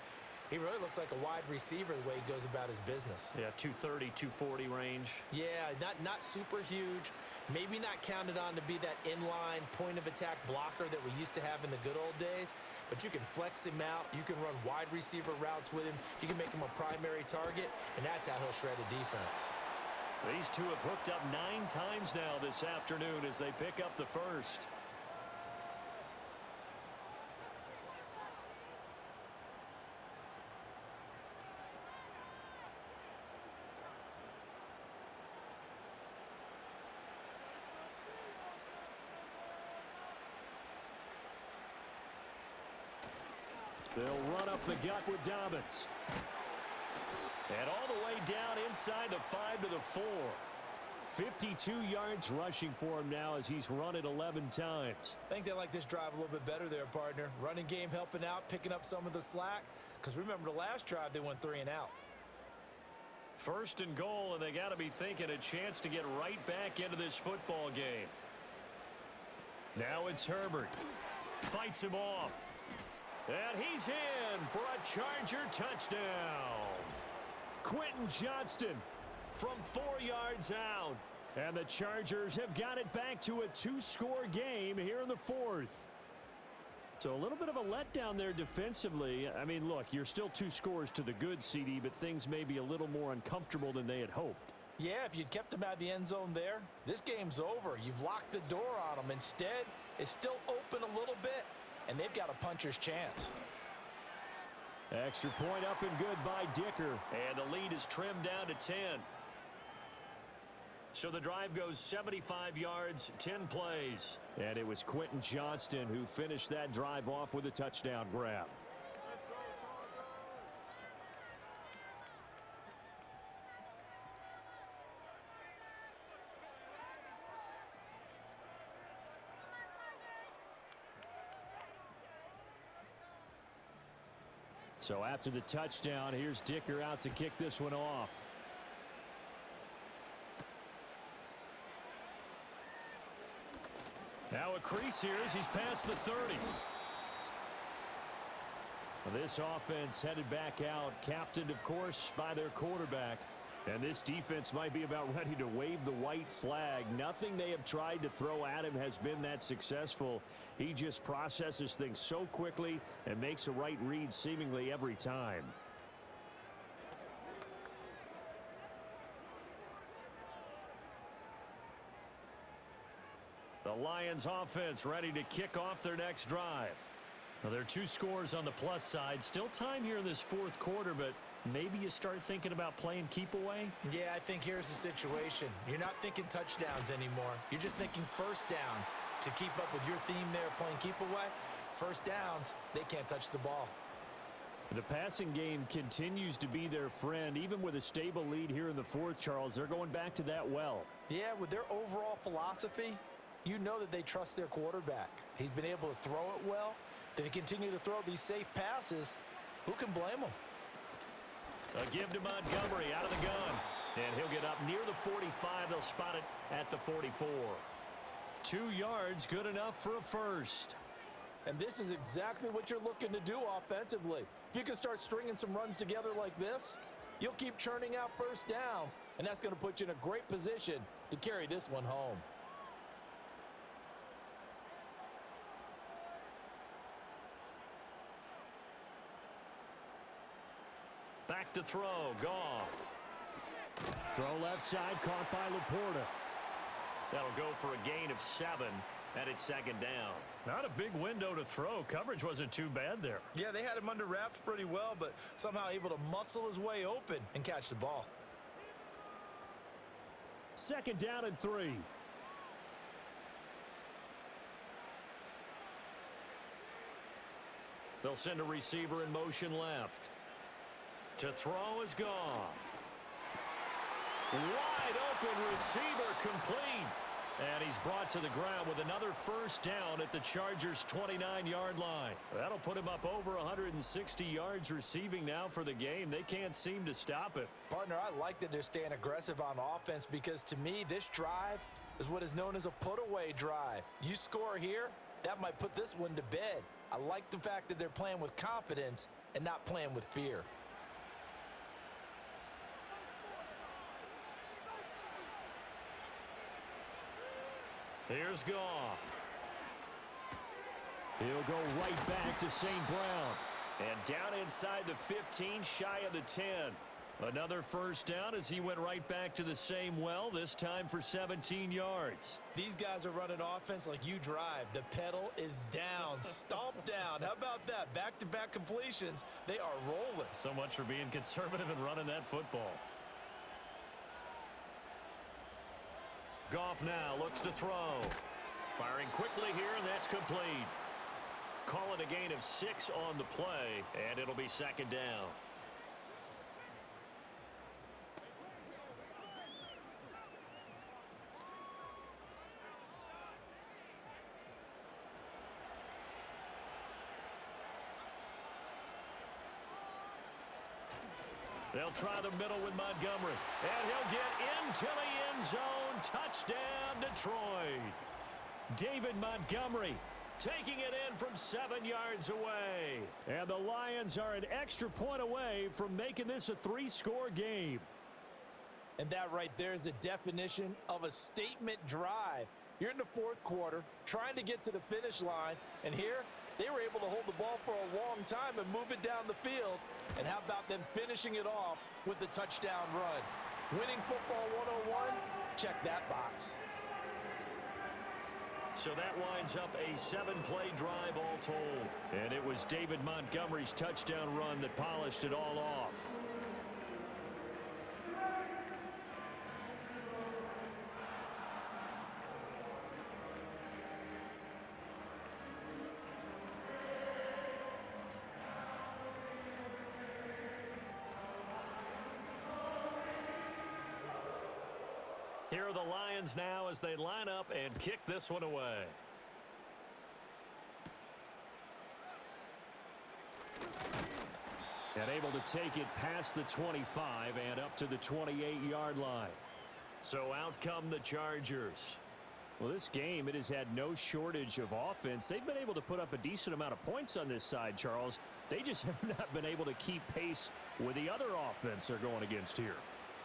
Speaker 4: he really looks like a wide receiver the way he goes about his business.
Speaker 3: Yeah, 230, 240 range.
Speaker 4: Yeah, not super huge. Maybe not counted on to be that inline point-of-attack blocker that we used to have in the good old days. But you can flex him out. You can run wide receiver routes with him. You can make him a primary target, and that's how he'll shred a defense.
Speaker 3: These two have hooked up 9 times now this afternoon as they pick up the first.
Speaker 5: They'll run up the gut with Dobbins.
Speaker 3: And all the way down inside the 5 to the 4.
Speaker 5: 52 yards rushing for him now as he's run it 11 times.
Speaker 4: I think they like this drive a little bit better there, partner. Running game helping out, picking up some of the slack. Because remember, the last drive, they went 3 and out.
Speaker 3: 1st and goal, and they got to be thinking a chance to get right back into this football game. Now it's Herbert. Fights him off. And he's in for a Charger touchdown.
Speaker 5: Quentin Johnston
Speaker 3: from 4 yards out.
Speaker 5: And the Chargers have got it back to a 2-score game here in the 4th. So a little bit of a letdown there defensively. I mean, look, you're still 2 scores to the good, CD, but things may be a little more uncomfortable than they had hoped.
Speaker 4: Yeah, if you'd kept them out of the end zone there, this game's over. You've locked the door on them. Instead, it's still open a little bit, and they've got a puncher's chance.
Speaker 5: Extra point up and good by Dicker.
Speaker 3: And the lead is trimmed down to 10. So the drive goes 75 yards, 10 plays.
Speaker 5: And it was Quentin Johnston who finished that drive off with a touchdown grab. So after the touchdown, here's Dicker out to kick this one off. Now a crease here as he's past the 30. This offense headed back out, captained, of course, by their quarterback. And this defense might be about ready to wave the white flag. Nothing they have tried to throw at him has been that successful. He just processes things so quickly and makes a right read seemingly every time. The Lions offense ready to kick off their next drive. Now, there are 2 scores on the plus side. Still time here in this fourth quarter, but maybe you start thinking about playing keep away?
Speaker 4: Yeah, I think here's the situation. You're not thinking touchdowns anymore. You're just thinking first downs. To keep up with your theme there, playing keep away, first downs, they can't touch the ball.
Speaker 5: The passing game continues to be their friend. Even with a stable lead here in the fourth, Charles, they're going back to that well.
Speaker 4: Yeah, with their overall philosophy, you know that they trust their quarterback. He's been able to throw it well. They continue to throw these safe passes. Who can blame them?
Speaker 3: A give to Montgomery out of the gun. And he'll get up near the 45. They'll spot it at the 44.
Speaker 5: 2 yards, good enough for a first.
Speaker 4: And this is exactly what you're looking to do offensively. If you can start stringing some runs together like this, you'll keep churning out first downs, and that's going to put you in a great position to carry this one home.
Speaker 3: Back to throw, Goff.
Speaker 5: Throw left side, caught by Laporta.
Speaker 3: That'll go for a gain of 7, and it's second down.
Speaker 5: Not a big window to throw. Coverage wasn't too bad there.
Speaker 4: Yeah, they had him under wraps pretty well, but somehow able to muscle his way open and catch the ball.
Speaker 5: Second down and 3.
Speaker 3: They'll send a receiver in motion left. To throw is Goff. Wide open receiver complete. And he's brought to the ground with another first down at the Chargers' 29-yard line. That'll put him up over 160 yards receiving now for the game. They can't seem to stop it.
Speaker 4: Partner, I like that they're staying aggressive on offense because to me, this drive is what is known as a put-away drive. You score here, that might put this one to bed. I like the fact that they're playing with confidence and not playing with fear.
Speaker 3: Here's Goff.
Speaker 5: He'll go right back to St. Brown.
Speaker 3: And down inside the 15, shy of the 10. Another first down as he went right back to the same well, this time for 17 yards.
Speaker 4: These guys are running offense like you drive. The pedal is down, stomp down. How about that? Back-to-back completions. They are rolling.
Speaker 3: So much for being conservative and running that football. Goff now looks to throw. Firing quickly here, and that's complete. Call it a gain of 6 on the play, and it'll be second down. They'll try the middle with Montgomery. And he'll get into the end zone. Touchdown, Detroit.
Speaker 5: David Montgomery taking it in from 7 yards away. And the Lions are an extra point away from making this a 3-score game.
Speaker 4: And that right there is the definition of a statement drive. You're in the fourth quarter, trying to get to the finish line, and here they were able to hold the ball for a long time and move it down the field. And how about them finishing it off with the touchdown run? Winning football 101, check that box.
Speaker 3: So that winds up a 7-play drive all told.
Speaker 5: And it was David Montgomery's touchdown run that polished it all off.
Speaker 3: Here are the Lions now as they line up and kick this one away. And able to take it past the 25 and up to the 28-yard line. So out come the Chargers.
Speaker 5: Well, this game, it has had no shortage of offense. They've been able to put up a decent amount of points on this side, Charles. They just have not been able to keep pace with the other offense they're going against here.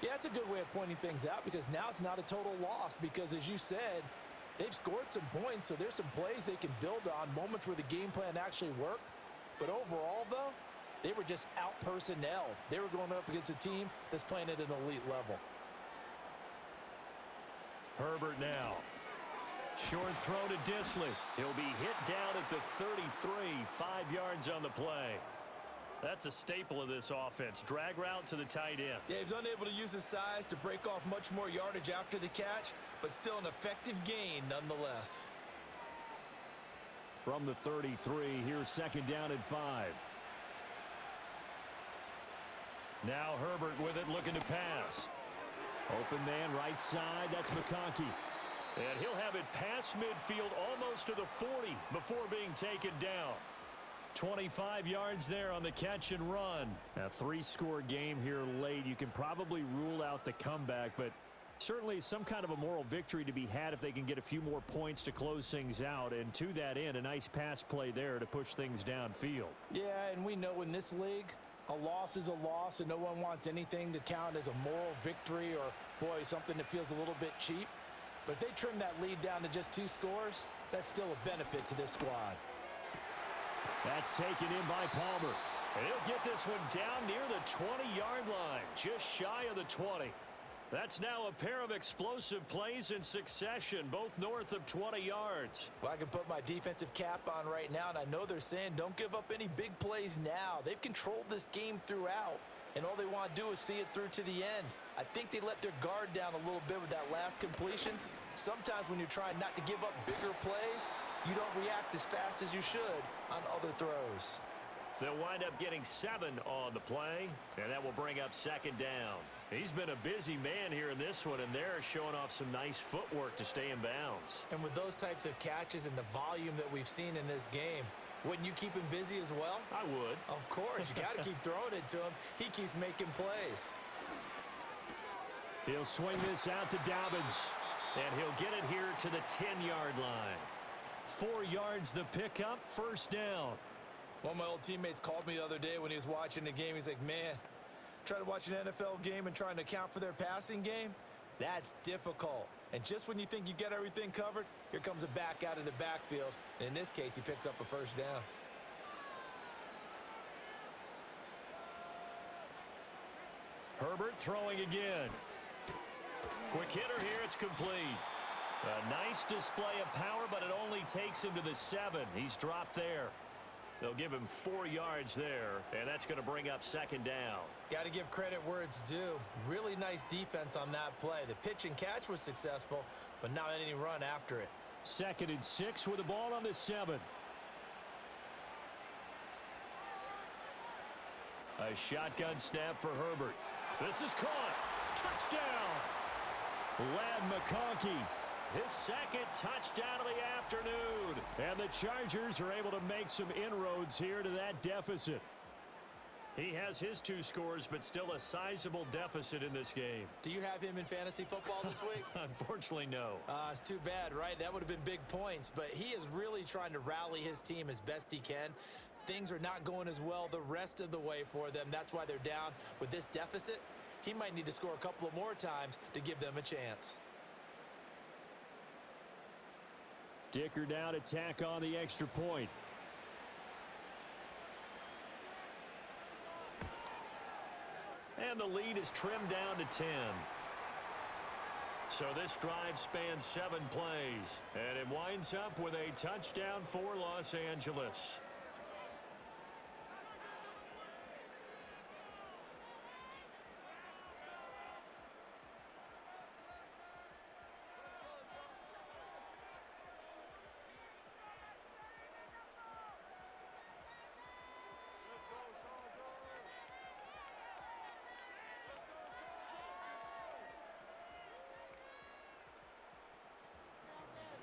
Speaker 4: Yeah, it's a good way of pointing things out because now it's not a total loss because, as you said, they've scored some points, so there's some plays they can build on, moments where the game plan actually worked. But overall, though, they were just out-personnel. They were going up against a team that's playing at an elite level.
Speaker 3: Herbert now. Short throw to Disley. He'll be hit down at the 33, 5 yards on the play. That's a staple of this offense. Drag route to the tight end.
Speaker 4: Yeah, he was unable to use his size to break off much more yardage after the catch, but still an effective gain nonetheless.
Speaker 5: From the 33, here's second down and 5.
Speaker 3: Now Herbert with it, looking to pass.
Speaker 5: Open man right side, that's McConkey.
Speaker 3: And he'll have it past midfield almost to the 40 before being taken down. 25 yards there on the catch and run.
Speaker 5: A 3-score game here late. You can probably rule out the comeback, but certainly some kind of a moral victory to be had if they can get a few more points to close things out. And to that end, a nice pass play there to push things downfield.
Speaker 4: Yeah, and we know in this league, a loss is a loss, and no one wants anything to count as a moral victory or, boy, something that feels a little bit cheap. But if they trim that lead down to just 2 scores, that's still a benefit to this squad.
Speaker 5: That's taken in by Palmer.
Speaker 3: And he'll get this one down near the 20-yard line, just shy of the 20. That's now a pair of explosive plays in succession, both north of 20 yards.
Speaker 4: Well, I can put my defensive cap on right now, and I know they're saying don't give up any big plays now. They've controlled this game throughout, and all they want to do is see it through to the end. I think they let their guard down a little bit with that last completion. Sometimes when you're trying not to give up bigger plays, you don't react as fast as you should on other throws.
Speaker 3: They'll wind up getting 7 on the play, and that will bring up second down. He's been a busy man here in this one, and they're showing off some nice footwork to stay in bounds.
Speaker 4: And with those types of catches and the volume that we've seen in this game, wouldn't you keep him busy as well?
Speaker 3: I would.
Speaker 4: Of course. You got to keep throwing it to him. He keeps making plays.
Speaker 5: He'll swing this out to Dobbins.
Speaker 3: And he'll get it here to the 10-yard line. 4 yards the pickup, first down.
Speaker 4: One of my old teammates called me the other day when he was watching the game. He's like, man, trying to watch an NFL game and trying to account for their passing game, that's difficult. And just when you think you get everything covered, here comes a back out of the backfield. And in this case, he picks up a first down.
Speaker 3: Herbert throwing again. Quick hitter here, it's complete. A nice display of power, but it only takes him to the 7. He's dropped there. They'll give him 4 yards there, and that's going to bring up second down.
Speaker 4: Got to give credit where it's due. Really nice defense on that play. The pitch and catch was successful, but not any run after it.
Speaker 5: 2nd and 6 with the ball on the 7.
Speaker 3: A shotgun snap for Herbert. This is caught. Touchdown!
Speaker 5: Lad McConkey.
Speaker 3: His 2nd touchdown of the afternoon.
Speaker 5: And the Chargers are able to make some inroads here to that deficit.
Speaker 3: He has his 2 scores, but still a sizable deficit in this game.
Speaker 4: Do you have him in fantasy football this week?
Speaker 3: Unfortunately, no.
Speaker 4: It's too bad, right? That would have been big points, but he is really trying to rally his team as best he can. Things are not going as well the rest of the way for them. That's why they're down with this deficit. He might need to score a couple of more times to give them a chance.
Speaker 5: Dicker now to tack on the extra point.
Speaker 3: And the lead is trimmed down to 10. So this drive spans 7 plays. And it winds up with a touchdown for Los Angeles.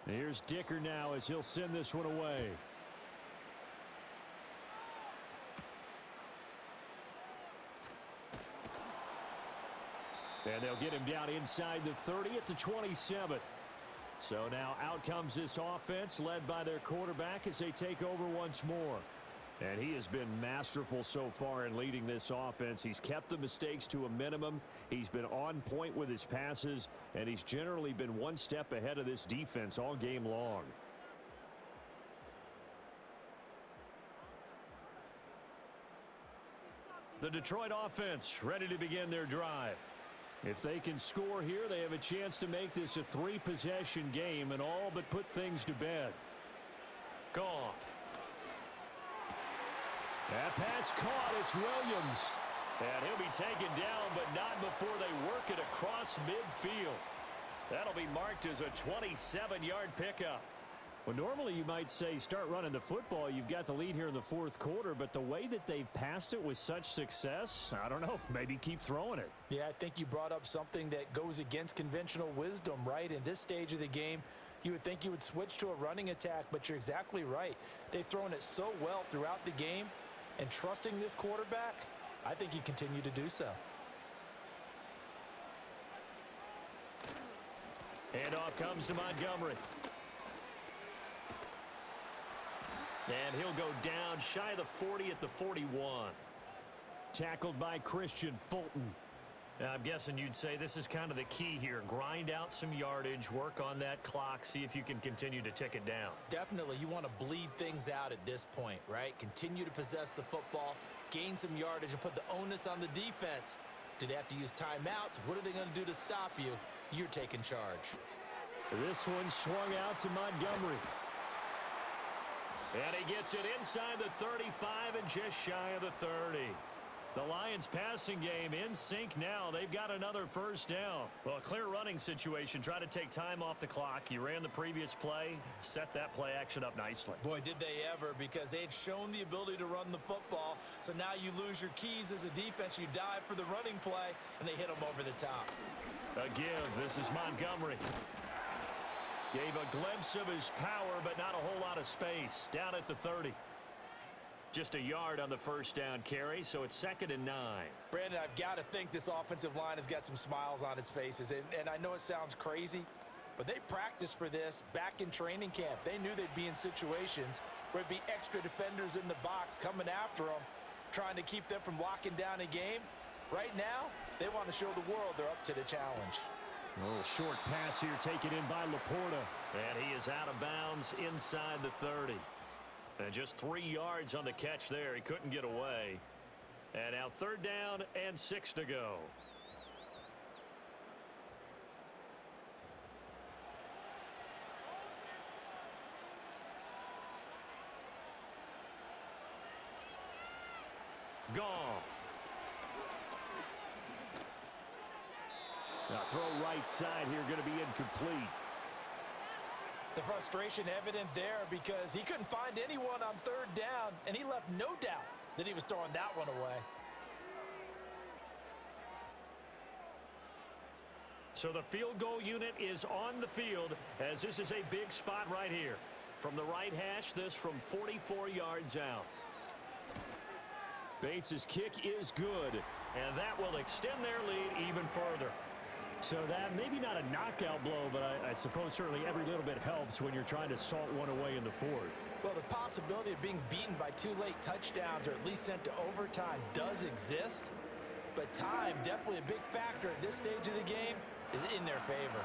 Speaker 5: Here's Dicker now as he'll send this one away. they'll get him down inside the 30 at the 27. So now out comes this offense led by their quarterback as they take over once more. And he has been masterful so far in leading this offense. He's kept the mistakes to a minimum. He's been on point with his passes, and he's generally been one step ahead of this defense all game long. The Detroit offense ready to begin their drive. If they can score here, they have a chance to make this a three-possession game and all but put things to bed. Gone. That pass caught. It's Williams. And he'll be taken down, but not before they work it across midfield. That'll be marked as a 27-yard pickup. Well, normally you might say start running the football. You've got the lead here in the fourth quarter, but the way that they've passed it with such success, I don't know, maybe keep throwing it.
Speaker 4: Yeah, I think you brought up something that goes against conventional wisdom, right? In this stage of the game, you would think you would switch to a running attack, but you're exactly right. They've thrown it so well throughout the game, and trusting this quarterback, I think you continue to do so.
Speaker 5: Handoff comes to Montgomery. And he'll go down shy of the 40 at the 41. Tackled by Christian Fulton. I'm guessing you'd say this is kind of the key here. Grind out some yardage, work on that clock, see if you can continue to tick it down.
Speaker 4: Definitely, you want to bleed things out at this point, right? Continue to possess the football, gain some yardage, and put the onus on the defense. Do they have to use timeouts? What are they going to do to stop you? You're taking charge.
Speaker 5: This one swung out to Montgomery. And he gets it inside the 35 and just shy of the 30. The Lions passing game in sync now. They've got another first down. Well, a clear running situation. Try to take time off the clock. You ran the previous play, set that play action up nicely.
Speaker 4: Boy, did they ever, because they had shown the ability to run the football. So now you lose your keys as a defense. You dive for the running play, and they hit them over the top.
Speaker 5: A give. This is Montgomery. Gave a glimpse of his power, but not a whole lot of space. Down at the 30. Just a yard on the first down carry, so it's 2nd and 9.
Speaker 4: Brandon, I've got to think this offensive line has got some smiles on its faces. And I know it sounds crazy, but they practiced for this back in training camp. They knew they'd be in situations where it'd be extra defenders in the box coming after them, trying to keep them from locking down a game. Right now, they want to show the world they're up to the challenge.
Speaker 5: A little short pass here taken in by Laporta. And he is out of bounds inside the 30. And just 3 yards on the catch there. He couldn't get away. And now 3rd down and 6 to go. Goff. Now throw right side here, going to be incomplete.
Speaker 4: The frustration evident there because he couldn't find anyone on 3rd down, and he left no doubt that he was throwing that one away.
Speaker 5: So the field goal unit is on the field as this is a big spot right here. From the right hash, this from 44 yards out. Bates' kick is good, and that will extend their lead even further. So that maybe not a knockout blow, but I suppose certainly every little bit helps when you're trying to salt one away in the 4th.
Speaker 4: Well, the possibility of being beaten by 2 late touchdowns or at least sent to overtime does exist, but time, definitely a big factor at this stage of the game, is in their favor.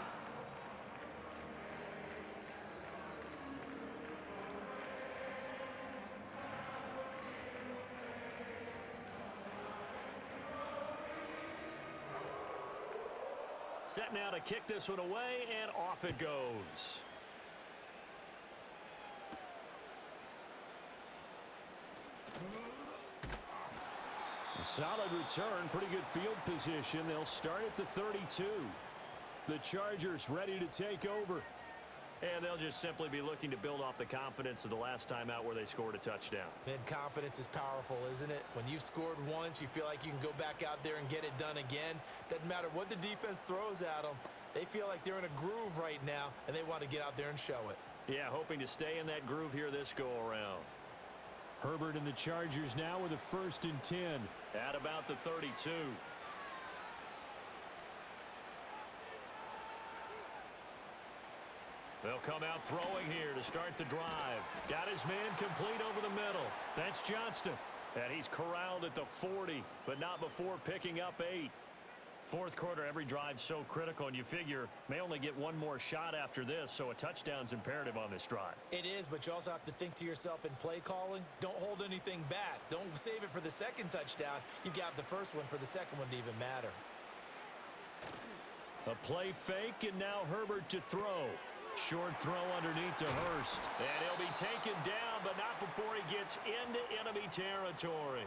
Speaker 5: Set now to kick this one away, and off it goes. A solid return, pretty good field position. They'll start at the 32. The Chargers ready to take over. And they'll just simply be looking to build off the confidence of the last time out where they scored a touchdown.
Speaker 4: And confidence is powerful, isn't it? When you've scored once, you feel like you can go back out there and get it done again. Doesn't matter what the defense throws at them. They feel like they're in a groove right now, and they want to get out there and show it.
Speaker 5: Yeah, hoping to stay in that groove here this go-around.
Speaker 3: Herbert and the Chargers now with a 1st and 10.
Speaker 5: At about the 32.
Speaker 3: They'll come out throwing here to start the drive. Got his man complete over the middle. That's Johnston. And he's corralled at the 40, but not before picking up 8. Fourth quarter, every drive's so critical, and you figure may only get one more shot after this, so a touchdown's imperative on this drive.
Speaker 4: It is, but you also have to think to yourself in play calling, don't hold anything back. Don't save it for the second touchdown. You've got the first one for the second one to even matter.
Speaker 3: A play fake, and now Herbert to throw. Short throw underneath to Hurst. And he'll be taken down, but not before he gets into enemy territory.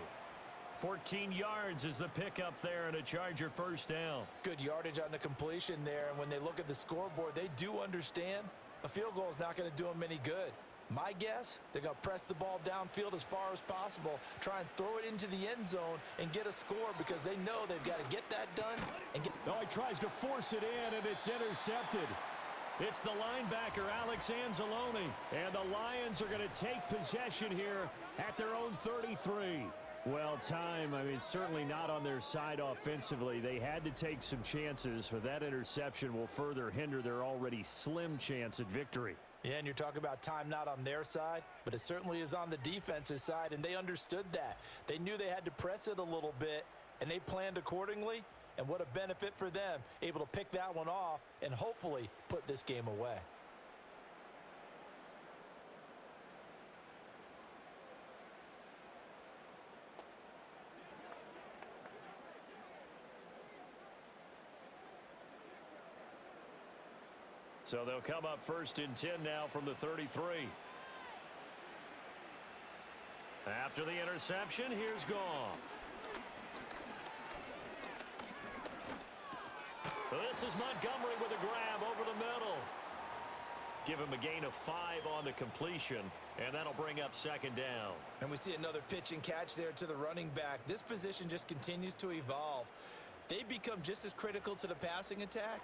Speaker 3: 14 yards is the pickup there, and a Charger first down.
Speaker 4: Good yardage on the completion there, and when they look at the scoreboard, they do understand a field goal is not going to do them any good. My guess, they're going to press the ball downfield as far as possible, try and throw it into the end zone and get a score because they know they've got to get that done. And get.
Speaker 5: Oh, he tries to force it in, and it's intercepted.
Speaker 3: It's the linebacker, Alex Anzalone. And the Lions are going to take possession here at their own 33.
Speaker 5: Well, certainly not on their side offensively. They had to take some chances, but that interception will further hinder their already slim chance at victory.
Speaker 4: Yeah, and you're talking about time not on their side, but it certainly is on the defense's side, and they understood that. They knew they had to press it a little bit, and they planned accordingly. And what a benefit for them, able to pick that one off and hopefully put this game away.
Speaker 3: So they'll come up first and 10 now from the 33. After the interception, here's Goff. This is Montgomery with a grab over the middle. Give him a gain of 5 on the completion, and that'll bring up second down.
Speaker 4: And we see another pitch and catch there to the running back. This position just continues to evolve. They become just as critical to the passing attack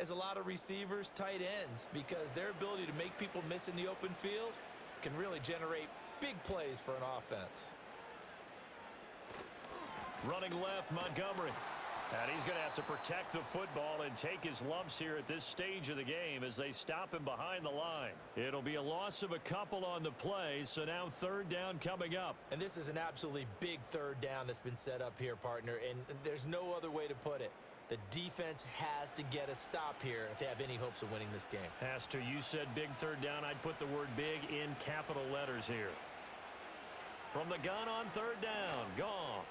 Speaker 4: as a lot of receivers, tight ends, because their ability to make people miss in the open field can really generate big plays for an offense.
Speaker 3: Running left, Montgomery. And he's going to have to protect the football and take his lumps here at this stage of the game as they stop him behind the line. It'll be a loss of a couple on the play, so now third down coming up.
Speaker 4: And this is an absolutely big third down that's been set up here, partner, and there's no other way to put it. The defense has to get a stop here if they have any hopes of winning this game.
Speaker 3: Has to. You said big third down. I'd put the word big in capital letters here. From the gun on third down, Goff.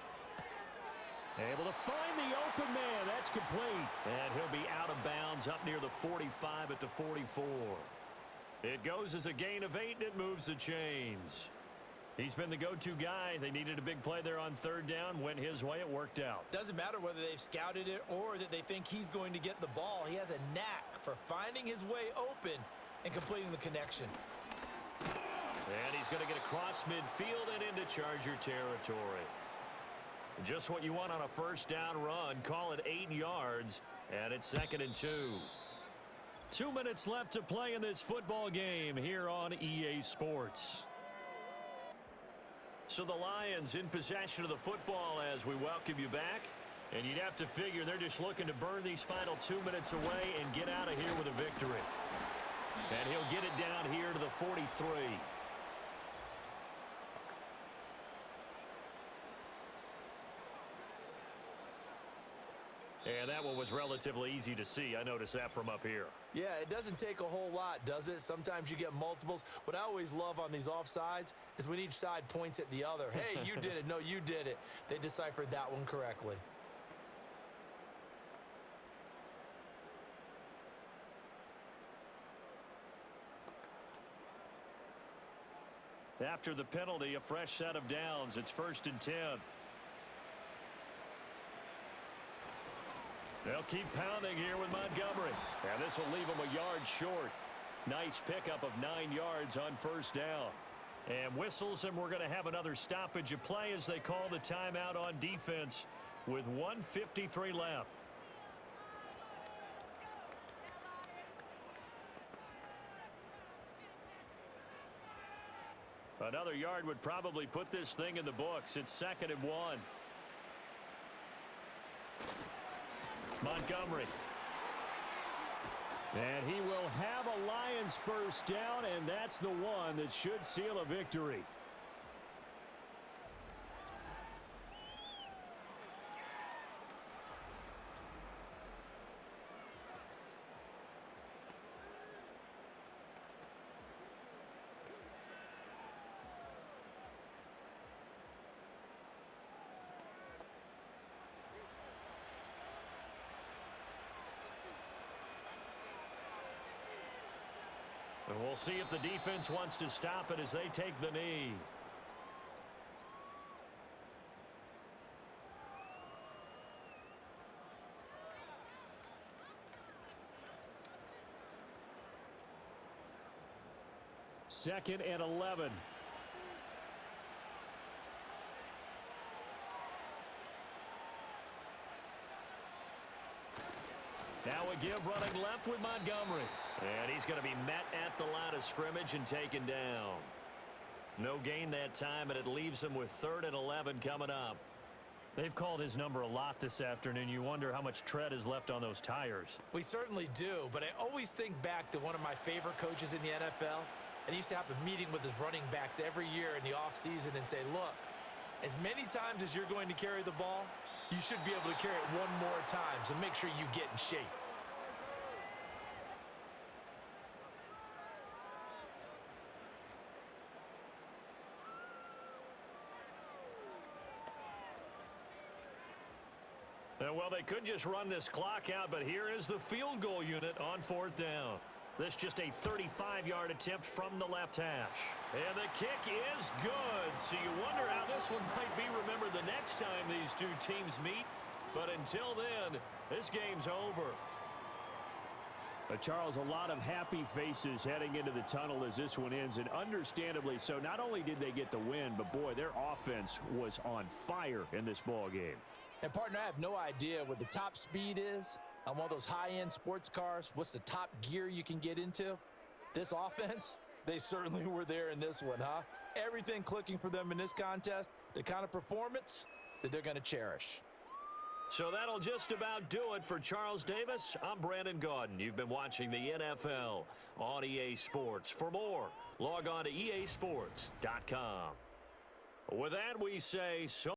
Speaker 3: Able to find the open man. That's complete. And he'll be out of bounds up near the 45 at the 44. It goes as a gain of 8, and it moves the chains. He's been the go-to guy. They needed a big play there on third down. Went his way. It worked out.
Speaker 4: Doesn't matter whether they've scouted it or that they think he's going to get the ball. He has a knack for finding his way open and completing the connection.
Speaker 3: And he's going to get across midfield and into Charger territory. Just what you want on a first down run. Call it 8 yards, and it's 2nd and 2. 2 minutes left to play in this football game here on EA Sports. So the Lions in possession of the football as we welcome you back. And you'd have to figure they're just looking to burn these final 2 minutes away and get out of here with a victory. And he'll get it down here to the 43. And that one was relatively easy to see. I noticed that from up here.
Speaker 4: Yeah, it doesn't take a whole lot, does it? Sometimes you get multiples. What I always love on these offsides is when each side points at the other. Hey, you did it. No, you did it. They deciphered that one correctly.
Speaker 3: After the penalty, a fresh set of downs. It's 1st and 10. They'll keep pounding here with Montgomery. And this will leave them a yard short. Nice pickup of 9 yards on first down. And whistles, and we're going to have another stoppage of play as they call the timeout on defense with 1:53 left. Another yard would probably put this thing in the books. It's 2nd and 1. Montgomery.
Speaker 5: And he will have a Lions first down, and that's the one that should seal a victory. And we'll see if the defense wants to stop it as they take the knee. Second and 11. Now a give running left with Montgomery. And he's going to be met at the line of scrimmage and taken down. No gain that time, and it leaves him with 3rd and 11 coming up.
Speaker 3: They've called his number a lot this afternoon. You wonder how much tread is left on those tires.
Speaker 4: We certainly do, but I always think back to one of my favorite coaches in the NFL. And he used to have a meeting with his running backs every year in the offseason and say, look, as many times as you're going to carry the ball, you should be able to carry it one more time, so make sure you get in shape.
Speaker 3: Well, they could just run this clock out, but here is the field goal unit on 4th down. This just a 35-yard attempt from the left hash. And the kick is good. So you wonder how this one might be remembered the next time these two teams meet. But until then, this game's over.
Speaker 5: Charles, a lot of happy faces heading into the tunnel as this one ends, and understandably so. Not only did they get the win, but boy, their offense was on fire in this ball game.
Speaker 4: And partner, I have no idea what the top speed is on one of those high-end sports cars. What's the top gear you can get into? This offense, they certainly were there in this one, huh? Everything clicking for them in this contest, the kind of performance that they're going to cherish.
Speaker 3: So that'll just about do it for Charles Davis. I'm Brandon Gaudin. You've been watching the NFL on EA Sports. For more, log on to easports.com. With that, we say so.